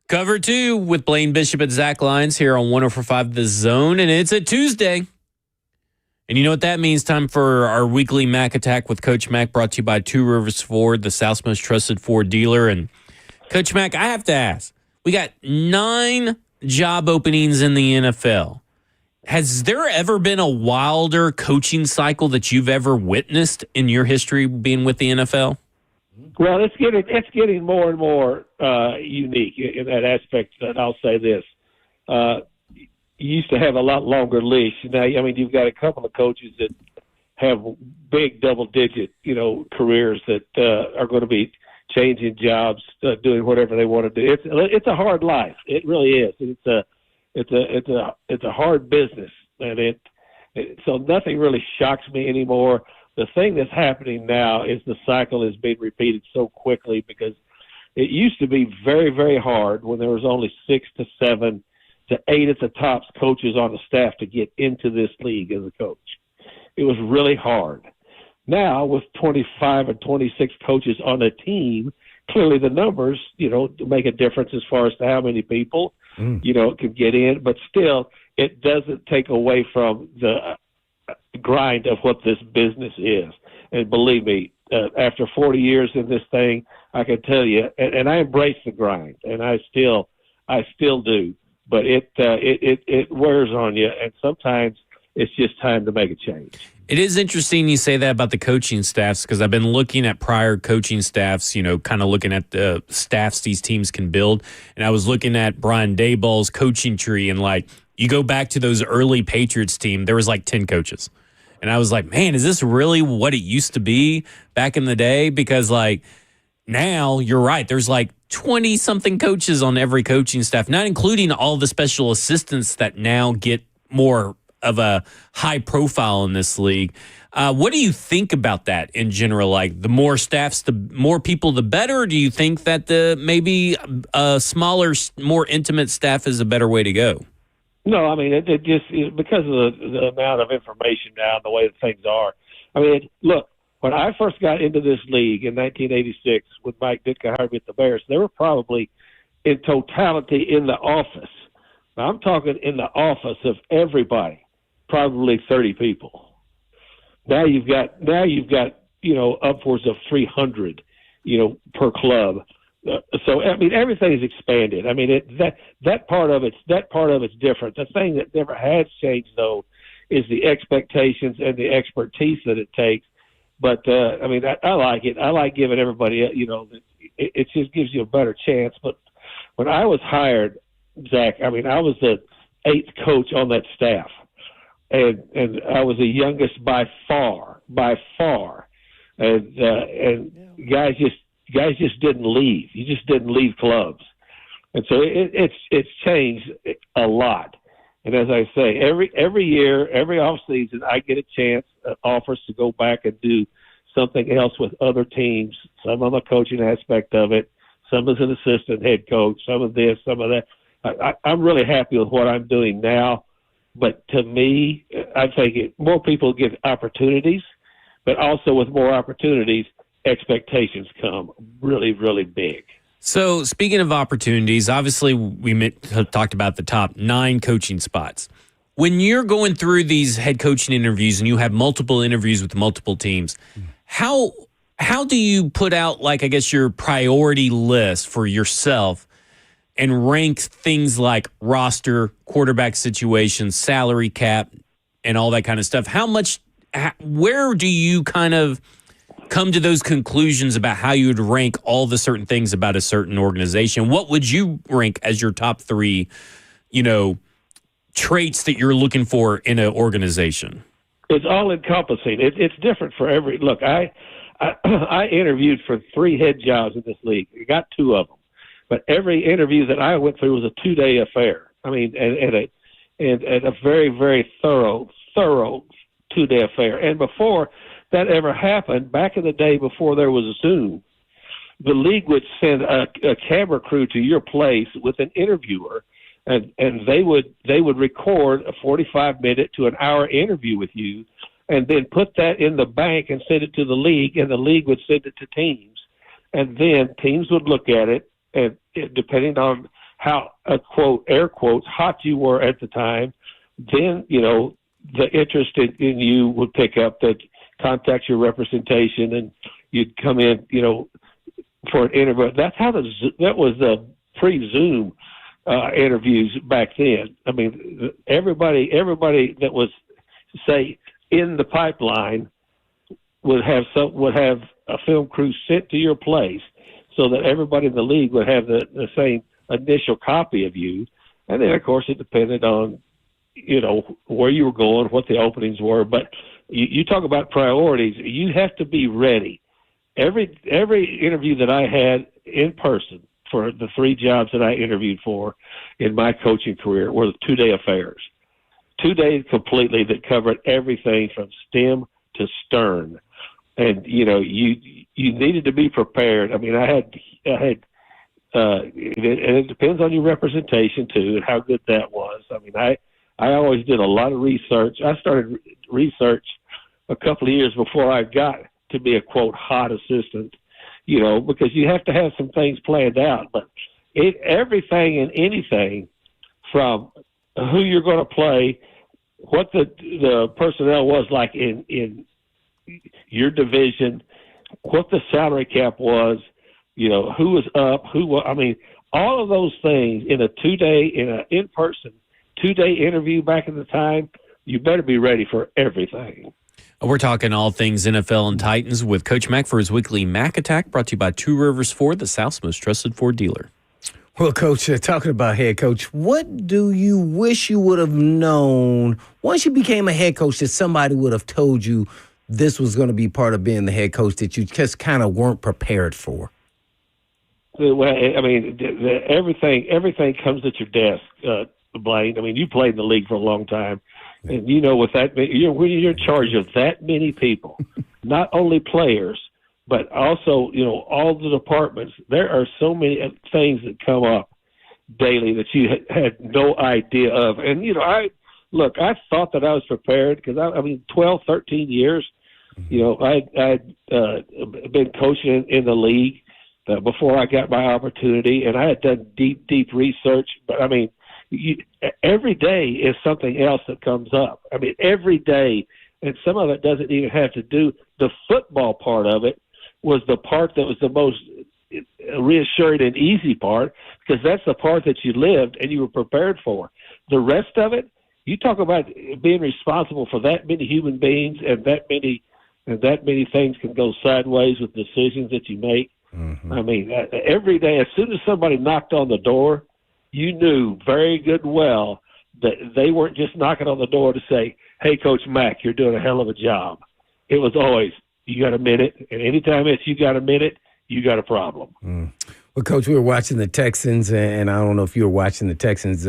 Cover 2 with Blaine Bishop and Zach Lyons here on 104.5 The Zone, and it's a Tuesday. And you know what that means? Time for our weekly Mac Attack with Coach Mac, brought to you by Two Rivers Ford, the South's most trusted Ford dealer. And Coach Mac, I have to ask, we got 9 job openings in the NFL. Has there ever been a wilder coaching cycle that you've ever witnessed in your history being with the NFL? Well, it's getting more and more unique in that aspect. And I'll say this: you used to have a lot longer leash. Now, I mean, you've got a couple of coaches that have big double-digit, careers that are going to be changing jobs, doing whatever they want to do. It's a hard life. It really is. It's a hard business, and so nothing really shocks me anymore. The thing that's happening now is the cycle is being repeated so quickly, because it used to be very, very hard when there was only 6 to 7 to 8 at the tops coaches on the staff to get into this league as a coach. It was really hard. Now, with 25 and 26 coaches on a team, clearly the numbers, make a difference as far as to how many people, can get in. But still, it doesn't take away from the grind of what this business is. And believe me, after 40 years in this thing, I can tell you, and I embrace the grind, and I still do. But it wears on you, and sometimes it's just time to make a change. It is interesting you say that about the coaching staffs, because I've been looking at prior coaching staffs, kind of looking at the staffs these teams can build. And I was looking at Brian Daboll's coaching tree, and you go back to those early Patriots team, there was 10 coaches. And I was like, man, is this really what it used to be back in the day? Because now you're right. There's 20-something coaches on every coaching staff, not including all the special assistants that now get more of a high profile in this league. What do you think about that in general? The more staffs, the more people, the better? Or do you think that maybe a smaller, more intimate staff is a better way to go? No, I mean, it just because of the amount of information now and the way that things are. I mean, look, when I first got into this league in 1986 with Mike Ditka hired me at the Bears, there were probably in totality in the office. Now, I'm talking in the office of everybody, probably 30 people. Now you've got upwards of 300, per club. So I mean, everything's expanded. I mean, that part of it's different. The thing that never has changed though is the expectations and the expertise that it takes. But I mean, I like it. I like giving everybody, it just gives you a better chance. But when I was hired, Zach, I mean, I was the 8th coach on that staff, and I was the youngest by far, and guys just didn't leave. You just didn't leave clubs. And so it's changed a lot. And as I say, every year, every offseason, I get a chance, offers to go back and do something else with other teams, some on the coaching aspect of it, some as an assistant head coach, some of this, some of that. I'm really happy with what I'm doing now. But to me, I think more people get opportunities, but also with more opportunities, expectations come really, really big. So speaking of opportunities, obviously we talked about the top 9 coaching spots. When you're going through these head coaching interviews and you have multiple interviews with multiple teams, how do you put out, your priority list for yourself and rank things like roster, quarterback situation, salary cap, and all that kind of stuff? Where do you kind of come to those conclusions about how you would rank all the certain things about a certain organization? What would you rank as your top 3, traits that you're looking for in an organization? It's all encompassing. It's different for every look. I interviewed for 3 head jobs in this league. I got 2 of them, but every interview that I went through was a 2-day affair. I mean, and a very, very thorough 2-day affair. And before that ever happened, back in the day before there was a Zoom, the league would send a camera crew to your place with an interviewer, and they would record a 45-minute to an hour interview with you, and then put that in the bank and send it to the league, and the league would send it to teams, and then teams would look at it, and depending on how, quote, air quotes, hot you were at the time, then, the interest in you would pick up, that contact your representation, and you'd come in, for an interview. That was the pre-Zoom interviews back then. I mean, everybody that was, say, in the pipeline would have a film crew sent to your place, so that everybody in the league would have the same initial copy of you. And then, of course, it depended on, where you were going, what the openings were. But you talk about priorities. You have to be ready. Every interview that I had in person for the 3 jobs that I interviewed for in my coaching career were 2-day affairs. 2 days completely that covered everything from stem to stern. And, you needed to be prepared. I mean, I had and it depends on your representation too, and how good that was. I mean, I always did a lot of research. I started research a couple of years before I got to be a, quote, hot assistant, because you have to have some things planned out. But everything and anything from who you're going to play, what the personnel was like in your division, what the salary cap was, who was up, all of those things in a 2-day, in an in-person 2-day interview back in the time, you better be ready for everything. We're talking all things NFL and Titans with Coach Mack for his weekly Mack Attack, brought to you by Two Rivers Ford, the South's most trusted Ford dealer. Well, Coach, talking about head coach, what do you wish you would have known once you became a head coach that somebody would have told you this was going to be part of being the head coach that you just kind of weren't prepared for? Well, I mean, everything comes at your desk, Blaine. I mean, you played in the league for a long time, and with that, when you're in charge of that many people, not only players, but also, all the departments, there are so many things that come up daily that you had no idea of. And, I thought that I was prepared because, 12, 13 years, I'd been coaching in the league before I got my opportunity, and I had done deep research. But, every day is something else that comes up. I mean, every day, and some of it doesn't even have to do – the football part of it was the part that was the most reassuring and easy part, because that's the part that you lived and you were prepared for. The rest of it, you talk about being responsible for that many human beings, and that many things can go sideways with decisions that you make. Mm-hmm. I mean, every day, as soon as somebody knocked on the door, you knew very good and well that they weren't just knocking on the door to say, "Hey, Coach Mack, you're doing a hell of a job." It was always, "You got a minute?" And anytime it's "you got a minute," you got a problem. Mm. Well, Coach, we were watching the Texans, and I don't know if you were watching the Texans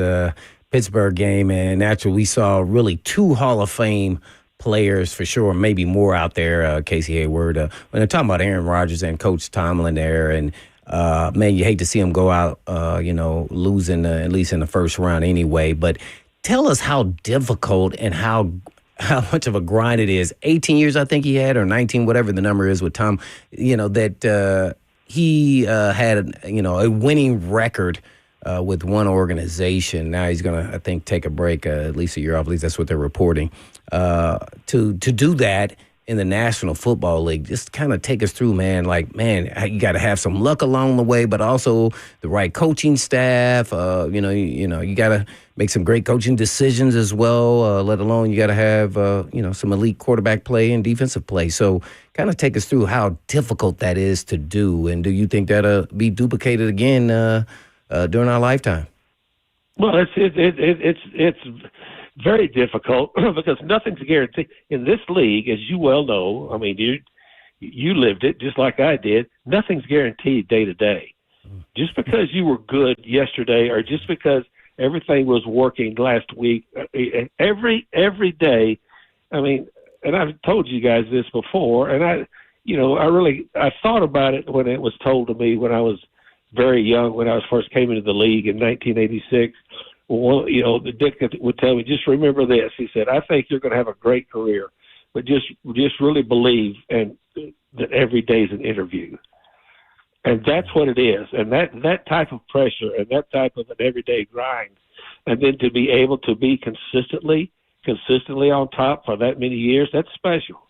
Pittsburgh game, and naturally we saw really 2 Hall of Fame players for sure, maybe more out there, Casey Hayward. When they're talking about Aaron Rodgers and Coach Tomlin there, and man, you hate to see him go out, losing at least in the first round anyway. But tell us how difficult and how much of a grind it is. 18 years, I think he had, or 19, whatever the number is with Tom, that he had, a winning record with one organization. Now he's going to, I think, take a break, at least a year off. At least that's what they're reporting. To do that in the National Football League, just kind of take us through, man. Like, man, you got to have some luck along the way, but also the right coaching staff. You got to make some great coaching decisions as well. Let alone you got to have some elite quarterback play and defensive play. So, kind of take us through how difficult that is to do, and do you think that'll be duplicated again during our lifetime? Well, it's very difficult because nothing's guaranteed in this league, as you well know. I mean, you lived it just like I did. Nothing's guaranteed day to day. Just because you were good yesterday, or just because everything was working last week, every day. I mean, and I've told you guys this before, and I thought about it when it was told to me when I was very young, when I first came into the league in 1986. Well, the Dick would tell me, just remember this. He said, "I think you're going to have a great career, but just really believe that every day is an interview." And that's what it is. And that type of pressure and that type of an everyday grind, and then to be able to be consistently on top for that many years, that's special.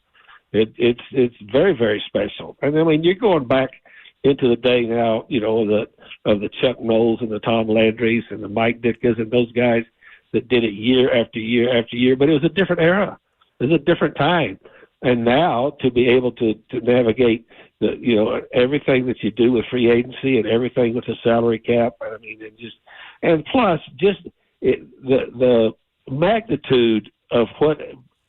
It's very, very special. And I mean, you're going back into the day now, of the Chuck Knowles and the Tom Landrys and the Mike Ditkas and those guys that did it year after year after year. But it was a different era. It was a different time. And now to be able to navigate everything that you do with free agency and everything with the salary cap, I mean, and plus the magnitude of what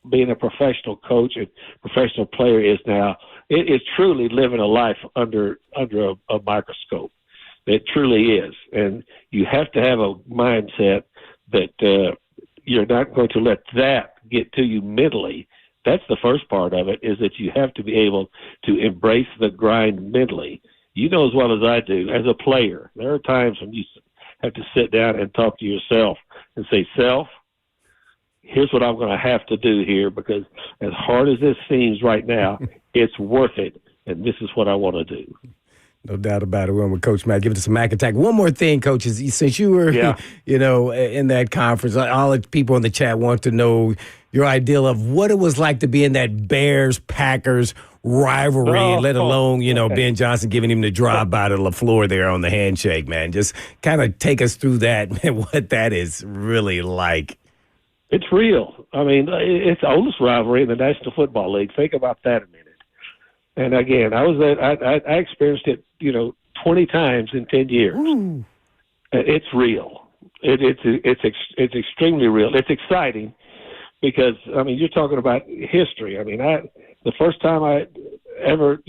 being a professional coach and professional player is now, it is truly living a life under a microscope. It truly is. And you have to have a mindset that you're not going to let that get to you mentally. That's the first part of it, is that you have to be able to embrace the grind mentally. You know as well as I do, as a player, there are times when you have to sit down and talk to yourself and say, self, here's what I'm going to have to do here, because as hard as this seems right now, it's worth it, and this is what I want to do. No doubt about it. We're with Coach Mack. Give it to some Mack Attack. One more thing, coaches. Since you were, in that conference, all the people in the chat want to know your ideal of what it was like to be in that Bears-Packers rivalry, let alone, Ben Johnson giving him the drive-by to LaFleur there on the handshake, man. Just kind of take us through that, man, what that is really like. It's real. I mean, it's the oldest rivalry in the National Football League. Think about that a minute. And again, I experienced it, 20 times in 10 years. Ooh. It's real. It's extremely real. It's exciting because, I mean, you're talking about history. I mean, the first time I ever,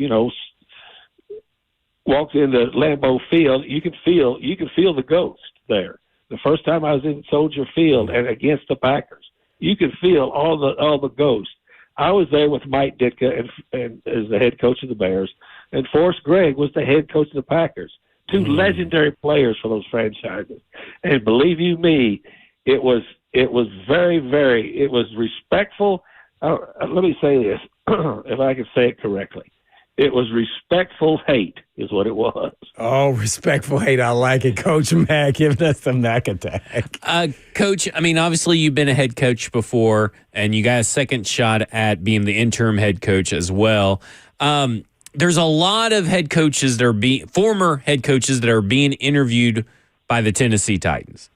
walked into Lambeau Field, you could feel the ghost there. The first time I was in Soldier Field and against the Packers, you could feel all the ghosts. I was there with Mike Ditka and as the head coach of the Bears, and Forrest Gregg was the head coach of the Packers. Two legendary players for those franchises. And believe you me, it was very, very, it was respectful. Let me say this, if I can say it correctly. It was respectful hate is what it was. Oh, respectful hate. I like it. Coach Mack, giving us the Mack Attack. Coach, I mean, obviously you've been a head coach before, and you got a second shot at being the interim head coach as well. There's a lot of head coaches that are former head coaches that are being interviewed by the Tennessee Titans.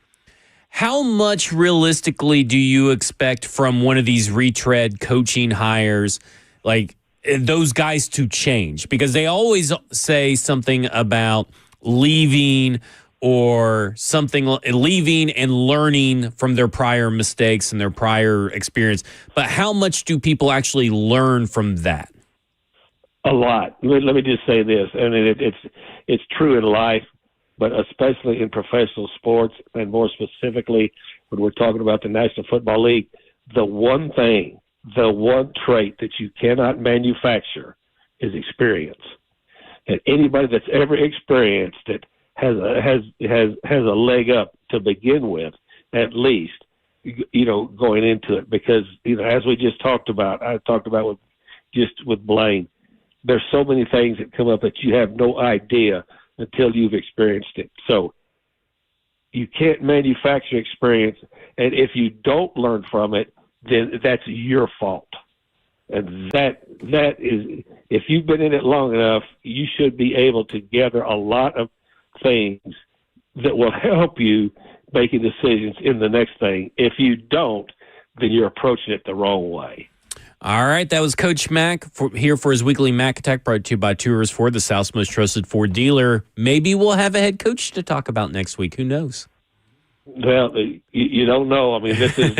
How much realistically do you expect from one of these retread coaching hires, like those guys, to change? Because they always say something about leaving and learning from their prior mistakes and their prior experience. But how much do people actually learn from that? A lot. Let me just say this. I mean, it's true in life, but especially in professional sports, and more specifically when we're talking about the National Football League, the one trait that you cannot manufacture is experience. And anybody that's ever experienced it has a leg up to begin with, at least, going into it. Because, as we just talked about, I talked about with Blaine, there's so many things that come up that you have no idea until you've experienced it. So you can't manufacture experience, and if you don't learn from it, then that's your fault. And that is, if you've been in it long enough, you should be able to gather a lot of things that will help you making decisions in the next thing. If you don't, then you're approaching it the wrong way. All right, that was Coach Mack here for his weekly Mack Attack, brought to you by Tours Ford, the South's most trusted Ford dealer. Maybe we'll have a head coach to talk about next week. Who knows? Well, you don't know. I mean, this is,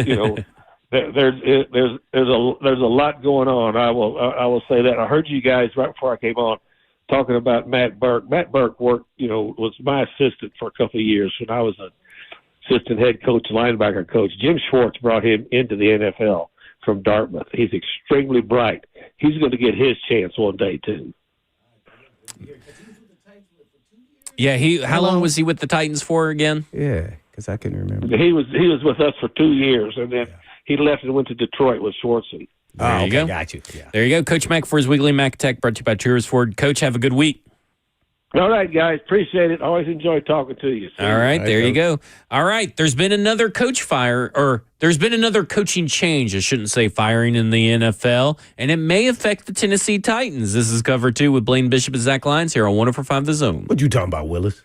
there's a lot going on. I will say that. I heard you guys right before I came on talking about Matt Burke. Matt Burke was my assistant for a couple of years when I was an assistant head coach, linebacker coach. Jim Schwartz brought him into the NFL from Dartmouth. He's extremely bright. He's going to get his chance one day too. Yeah, how long was he with the Titans for again? Yeah, because I couldn't remember. He was with us for 2 years, and then he left and went to Detroit with Schwartzy. There you go. Got you. Yeah. There you go. Coach Mack for his weekly Mack Attack, brought to you by Tours Ford. Coach, have a good week. All right, guys. Appreciate it. Always enjoy talking to you. See All you. right, there you go. All right, there's been another coach fire, or there's been another coaching change. I shouldn't say firing in the NFL, and it may affect the Tennessee Titans. This is Cover 2 with Blaine Bishop and Zach Lyons here on 104.5 The Zone. What you talking about, Willis?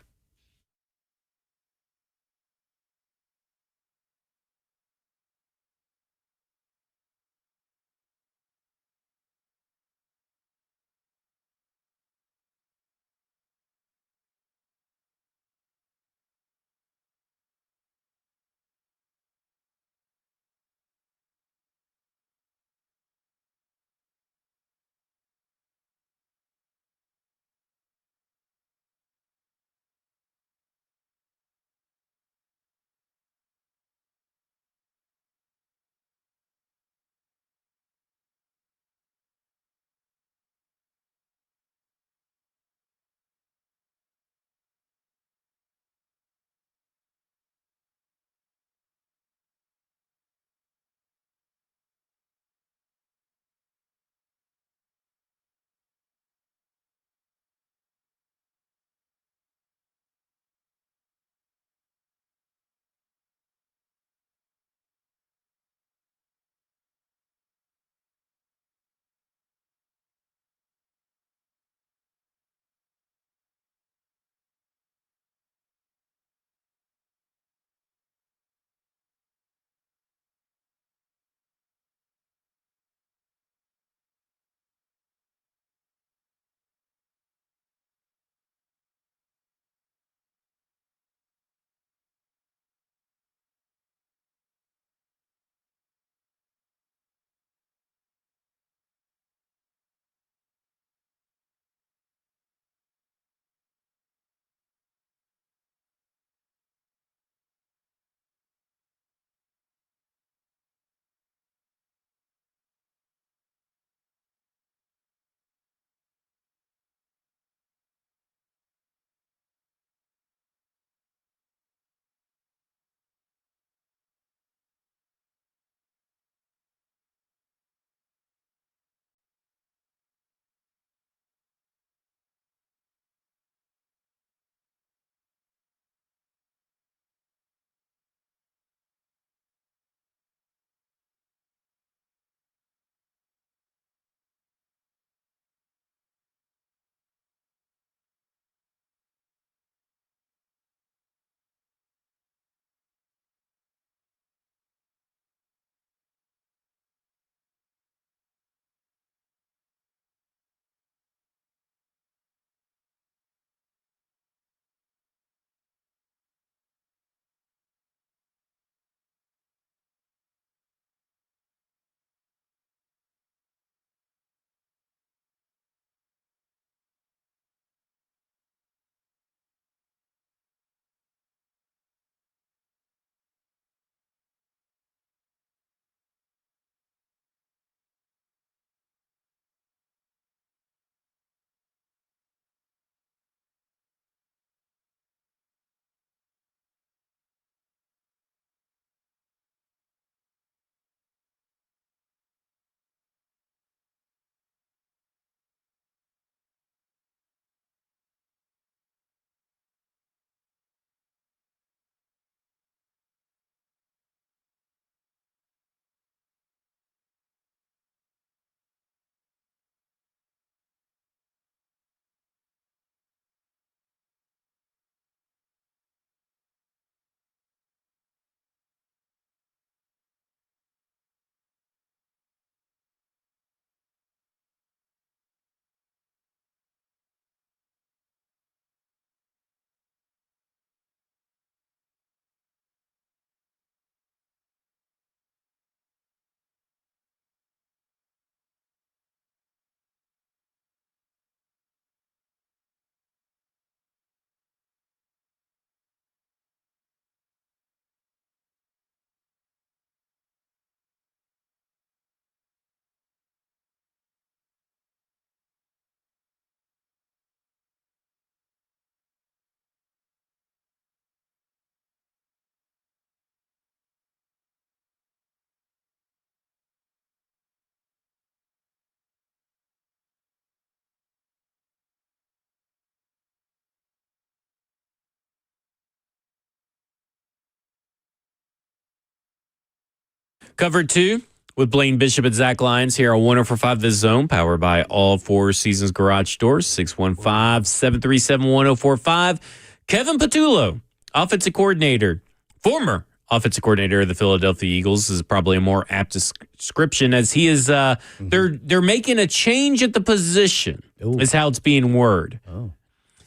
Cover 2 with Blaine Bishop and Zach Lyons here on 104.5 The Zone, powered by All Four Seasons Garage Doors, 615-737-1045. Kevin Patullo, offensive coordinator, former offensive coordinator of the Philadelphia Eagles, is probably a more apt description, as he is. They're making a change at the position. Ooh. Is how it's being worded. Oh.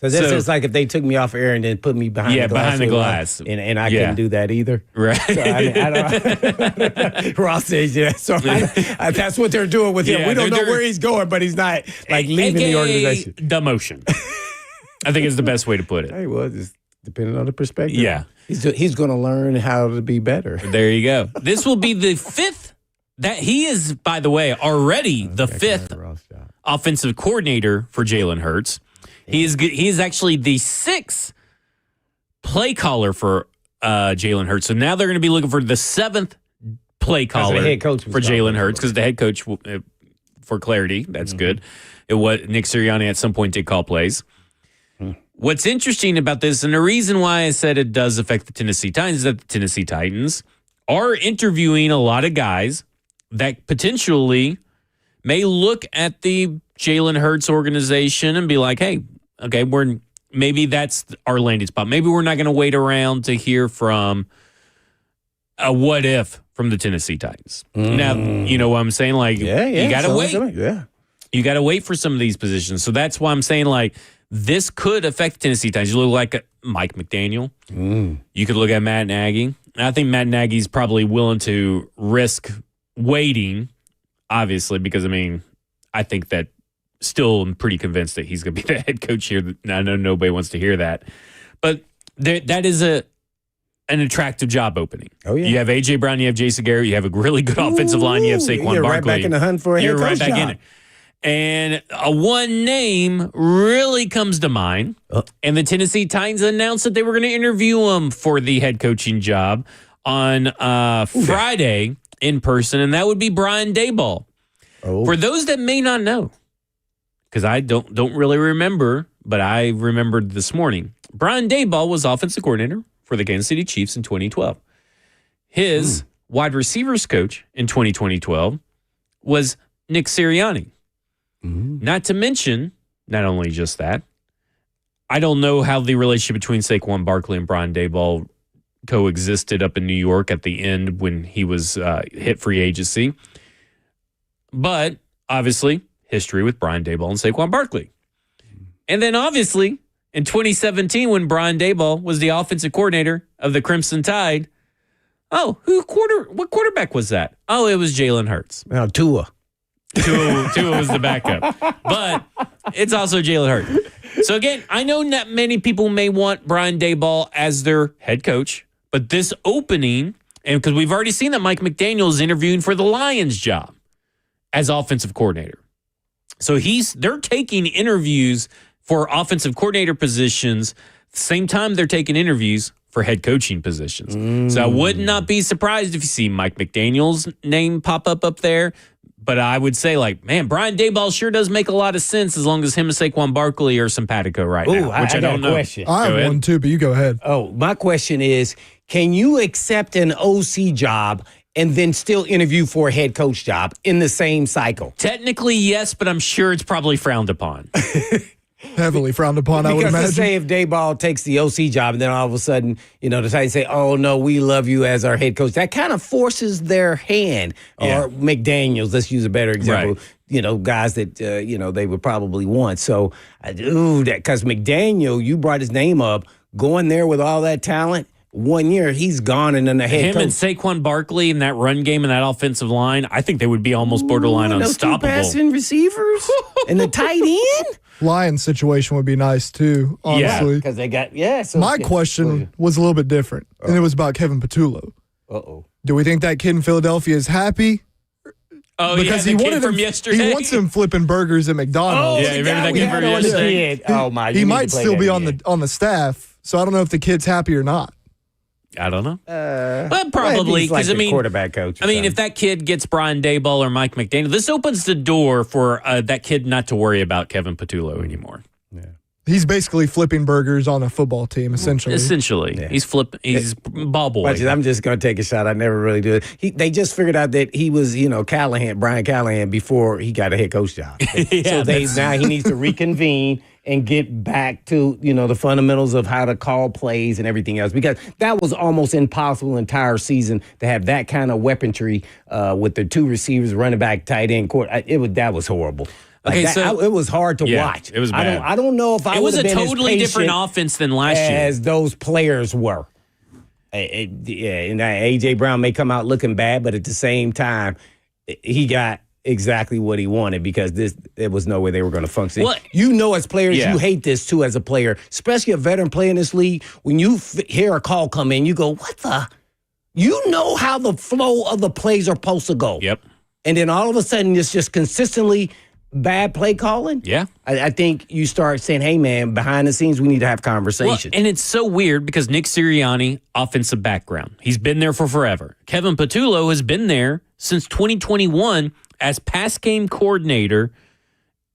So this is like if they took me off air and then put me behind the glass. Behind the glass. And I couldn't do that either. Right. So, I don't, Ross says, yeah. So that's what they're doing with him. We don't know where he's going, but he's not like leaving the organization. Demotion. I think is the best way to put it. Hey, well, just depending on the perspective. Yeah. He's going to learn how to be better. There you go. This will be the 5th. That he is, by the way, already the 5th offensive coordinator for Jalen Hurts. He is actually the 6th play caller for Jalen Hurts. So now they're going to be looking for the 7th play caller for Jalen Hurts, because the head coach, for clarity, that's good. Nick Sirianni at some point did call plays. What's interesting about this, and the reason why I said it does affect the Tennessee Titans, is that the Tennessee Titans are interviewing a lot of guys that potentially may look at the Jalen Hurts organization and be like, hey, okay, maybe that's our landing spot. Maybe we're not going to wait around to hear from a what if from the Tennessee Titans. Now, you know what I'm saying? Like, you got to wait. You got to wait for some of these positions. So that's why I'm saying, like, this could affect the Tennessee Titans. You look like Mike McDaniel. You could look at Matt Nagy. And I think Matt Nagy's probably willing to risk waiting, obviously, because, I mean, I think that still I'm pretty convinced that he's going to be the head coach here. I know nobody wants to hear that. But that is an attractive job opening. Oh, yeah. You have A.J. Brown, you have Jason Garrett, you have a really good offensive line, you have Saquon Barkley. You're right back in the hunt for a head coach. You're right back in it. And one name really comes to mind, and the Tennessee Titans announced that they were going to interview him for the head coaching job on Friday in person, and that would be Brian Daboll. Oh. For those that may not know, because I don't really remember, but I remembered this morning, Brian Daboll was offensive coordinator for the Kansas City Chiefs in 2012. His wide receivers coach in 2012 was Nick Sirianni. Not to mention, not only just that, I don't know how the relationship between Saquon Barkley and Brian Daboll coexisted up in New York at the end when he was hit free agency. But obviously, history with Brian Daboll and Saquon Barkley. And then obviously, in 2017, when Brian Daboll was the offensive coordinator of the Crimson Tide, what quarterback was that? Oh, it was Jalen Hurts. Tua. Tua was the backup. But it's also Jalen Hurts. So again, I know not many people may want Brian Daboll as their head coach, but this opening, and because we've already seen that Mike McDaniel is interviewing for the Lions job as offensive coordinator. So they're taking interviews for offensive coordinator positions, same time they're taking interviews for head coaching positions. So I would not be surprised if you see Mike McDaniel's name pop up there. But I would say, like, man, Brian Daboll sure does make a lot of sense as long as him and Saquon Barkley are simpatico now, which I don't know. Question. I have one too, but you go ahead. Oh, my question is, can you accept an OC job and then still interview for a head coach job in the same cycle? Technically, yes, but I'm sure it's probably frowned upon. Heavily frowned upon, I would imagine. Because say if Daboll takes the OC job and then all of a sudden, the Titans say, oh, no, we love you as our head coach. That kind of forces their hand. Yeah. Or McDaniels, let's use a better example. Right. Guys that, they would probably want. So, because McDaniel, you brought his name up, going there with all that talent, 1 year, he's gone, and then the head coach. And Saquon Barkley in that run game and that offensive line, I think they would be almost borderline unstoppable. Those two passing receivers and the tight end. Lions situation would be nice too, honestly. Because they got, So my question was a little bit different, and it was about Kevin Patullo. Do we think that kid in Philadelphia is happy? Oh, because he wanted him yesterday. He wants him flipping burgers at McDonald's. Yeah, you remember that kid from yesterday? Oh my! He might still be on the staff, so I don't know if the kid's happy or not. I don't know. Well, probably because quarterback coach. If that kid gets Brian Daboll or Mike McDaniel, this opens the door for that kid not to worry about Kevin Patullo anymore. Yeah. He's basically flipping burgers on a football team, essentially. Essentially. He's ball boy. I'm just going to take a shot. I never really do it. They just figured out that he was, Brian Callahan, before he got a head coach job. Yeah, Now he needs to reconvene and get back to, the fundamentals of how to call plays and everything else. Because that was almost impossible entire season to have that kind of weaponry with the two receivers, running back, tight end, court. That was horrible. Okay, it was hard to watch. It was bad. I don't know if I would have been It was a totally different offense than last year. As those players were. And A.J. Brown may come out looking bad, but at the same time, he got exactly what he wanted because there was no way they were going to function. Well, as players, you hate this too as a player, especially a veteran player in this league. When you hear a call come in, you go, what the? You know how the flow of the plays are supposed to go. Yep. And then all of a sudden, it's just consistently bad play calling. Yeah. I think you start saying, hey, man, behind the scenes, we need to have conversations. Well, and it's so weird because Nick Sirianni, offensive background. He's been there for forever. Kevin Patullo has been there since 2021 as pass game coordinator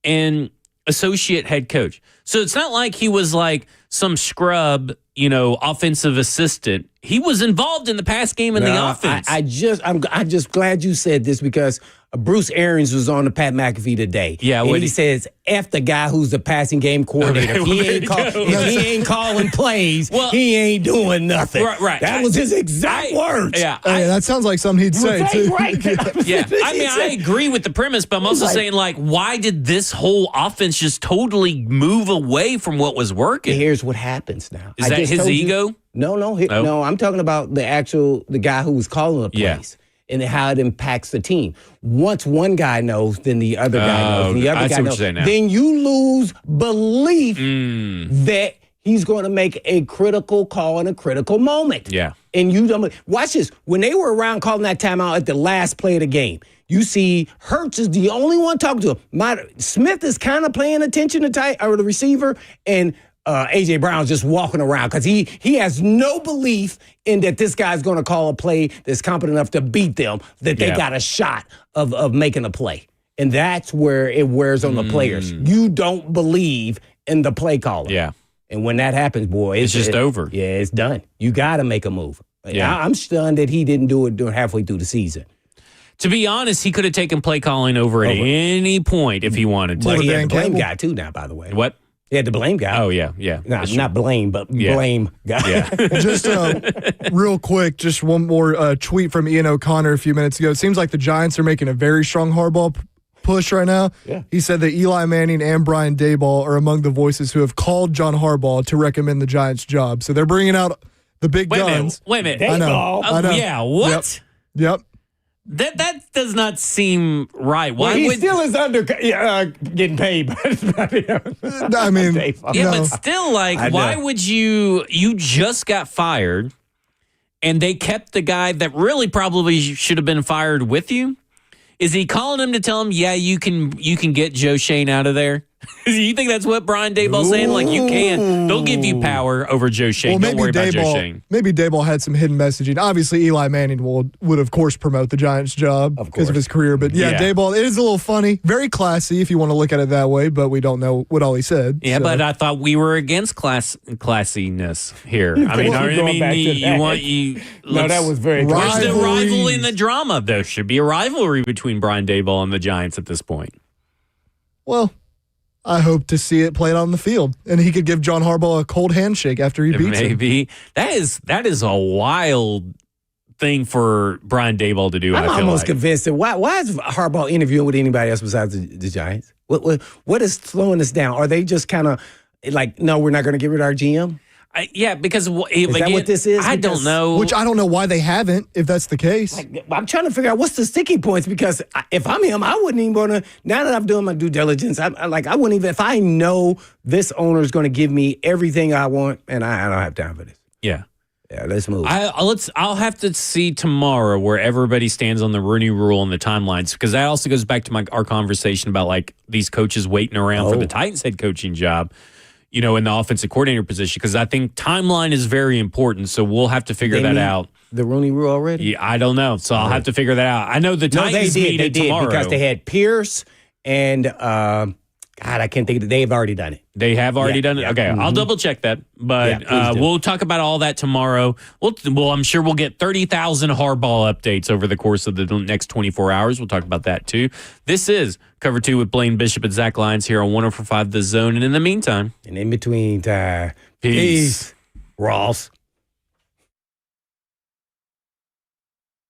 and associate head coach. So it's not like he was like some scrub, offensive assistant. He was involved in the pass game and the offense. I'm just glad you said this because Bruce Arians was on the Pat McAfee today. Yeah, and he says, F the guy who's the passing game coordinator. If he ain't calling plays, he ain't doing nothing. Right. That was his exact words. Yeah, that sounds like something he'd say, too. Right. Yeah, I agree with the premise, but I'm also saying, why did this whole offense just totally move away from what was working? Here's what happens now. Is that his ego? No, I'm talking about the guy who was calling the plays. And how it impacts the team. Once one guy knows, then the other guy knows. And the other guy knows. Then you lose belief that he's going to make a critical call in a critical moment. Yeah. And you don't watch this. When they were around calling that timeout at the last play of the game, you see Hurts is the only one talking to him. Smith is kind of paying attention to the receiver, and A.J. Brown's just walking around because he has no belief in that this guy's going to call a play that's competent enough to beat them, that they got a shot of making a play. And that's where it wears on the players. You don't believe in the play caller. Yeah. And when that happens, boy, it's just over. Yeah, it's done. You got to make a move. Yeah. I'm stunned that he didn't do it halfway through the season. To be honest, he could have taken play calling over at any point if he wanted to. Well, he had the blame guy, too, now, by the way. What? He had the blame guy. Oh, yeah. Not blame, but blame guy. Yeah. Just real quick, just one more tweet from Ian O'Connor a few minutes ago. It seems like the Giants are making a very strong Harbaugh push right now. Yeah. He said that Eli Manning and Brian Daboll are among the voices who have called John Harbaugh to recommend the Giants' job. So they're bringing out the big guns. Wait a minute. I know. Yeah, what? Yep. That does not seem right. Why he still is under getting paid. I mean, but still, why would you just got fired and they kept the guy that really probably should have been fired with you? Is he calling him to tell him, you can get Joe Shane out of there? You think that's what Brian Daboll's saying? You can. They'll give you power over Joe Shane. Don't worry about Joe Shane. Maybe Daboll had some hidden messaging. Obviously, Eli Manning would of course promote the Giants' job because of his career. But Daboll, it is a little funny. Very classy if you want to look at it that way, but we don't know what all he said. Yeah, but I thought we were against classiness here. I mean, that was very where's the rival in the drama? There should be a rivalry between Brian Daboll and the Giants at this point. Well, I hope to see it played on the field, and he could give John Harbaugh a cold handshake after he beats him. Maybe that is a wild thing for Brian Daboll to do. I'm almost convinced that why is Harbaugh interviewing with anybody else besides the Giants? What is slowing us down? Are they just kind of no, we're not going to get rid of our GM? Because is that what this is? I don't know. Which I don't know why they haven't, if that's the case. I'm trying to figure out what's the sticking points, because if I'm him, I wouldn't even want to. Now that I'm doing my due diligence, I wouldn't even, if I know this owner is going to give me everything I want, and I don't have time for this. Yeah, let's move. I'll have to see tomorrow where everybody stands on the Rooney Rule and the timelines, because that also goes back to our conversation about these coaches waiting around for the Titans head coaching job. In the offensive coordinator position, because I think timeline is very important. So we'll have to figure that out. The Rooney Rule already? Yeah, I don't know. So I'll have to figure that out. I know the Titans meet tomorrow. Because they had Pierce and God, I can't think of it. They've already done it. They have already done it? Yeah. Okay, I'll double check that. But Yeah, please do. we'll talk about all that tomorrow. Well, I'm sure we'll get 30,000 Harbaugh updates over the course of the next 24 hours. We'll talk about that too. This is Cover 2 with Blaine Bishop and Zach Lyons here on 104.5 The Zone. And in the meantime. And in between time, Peace. Ross.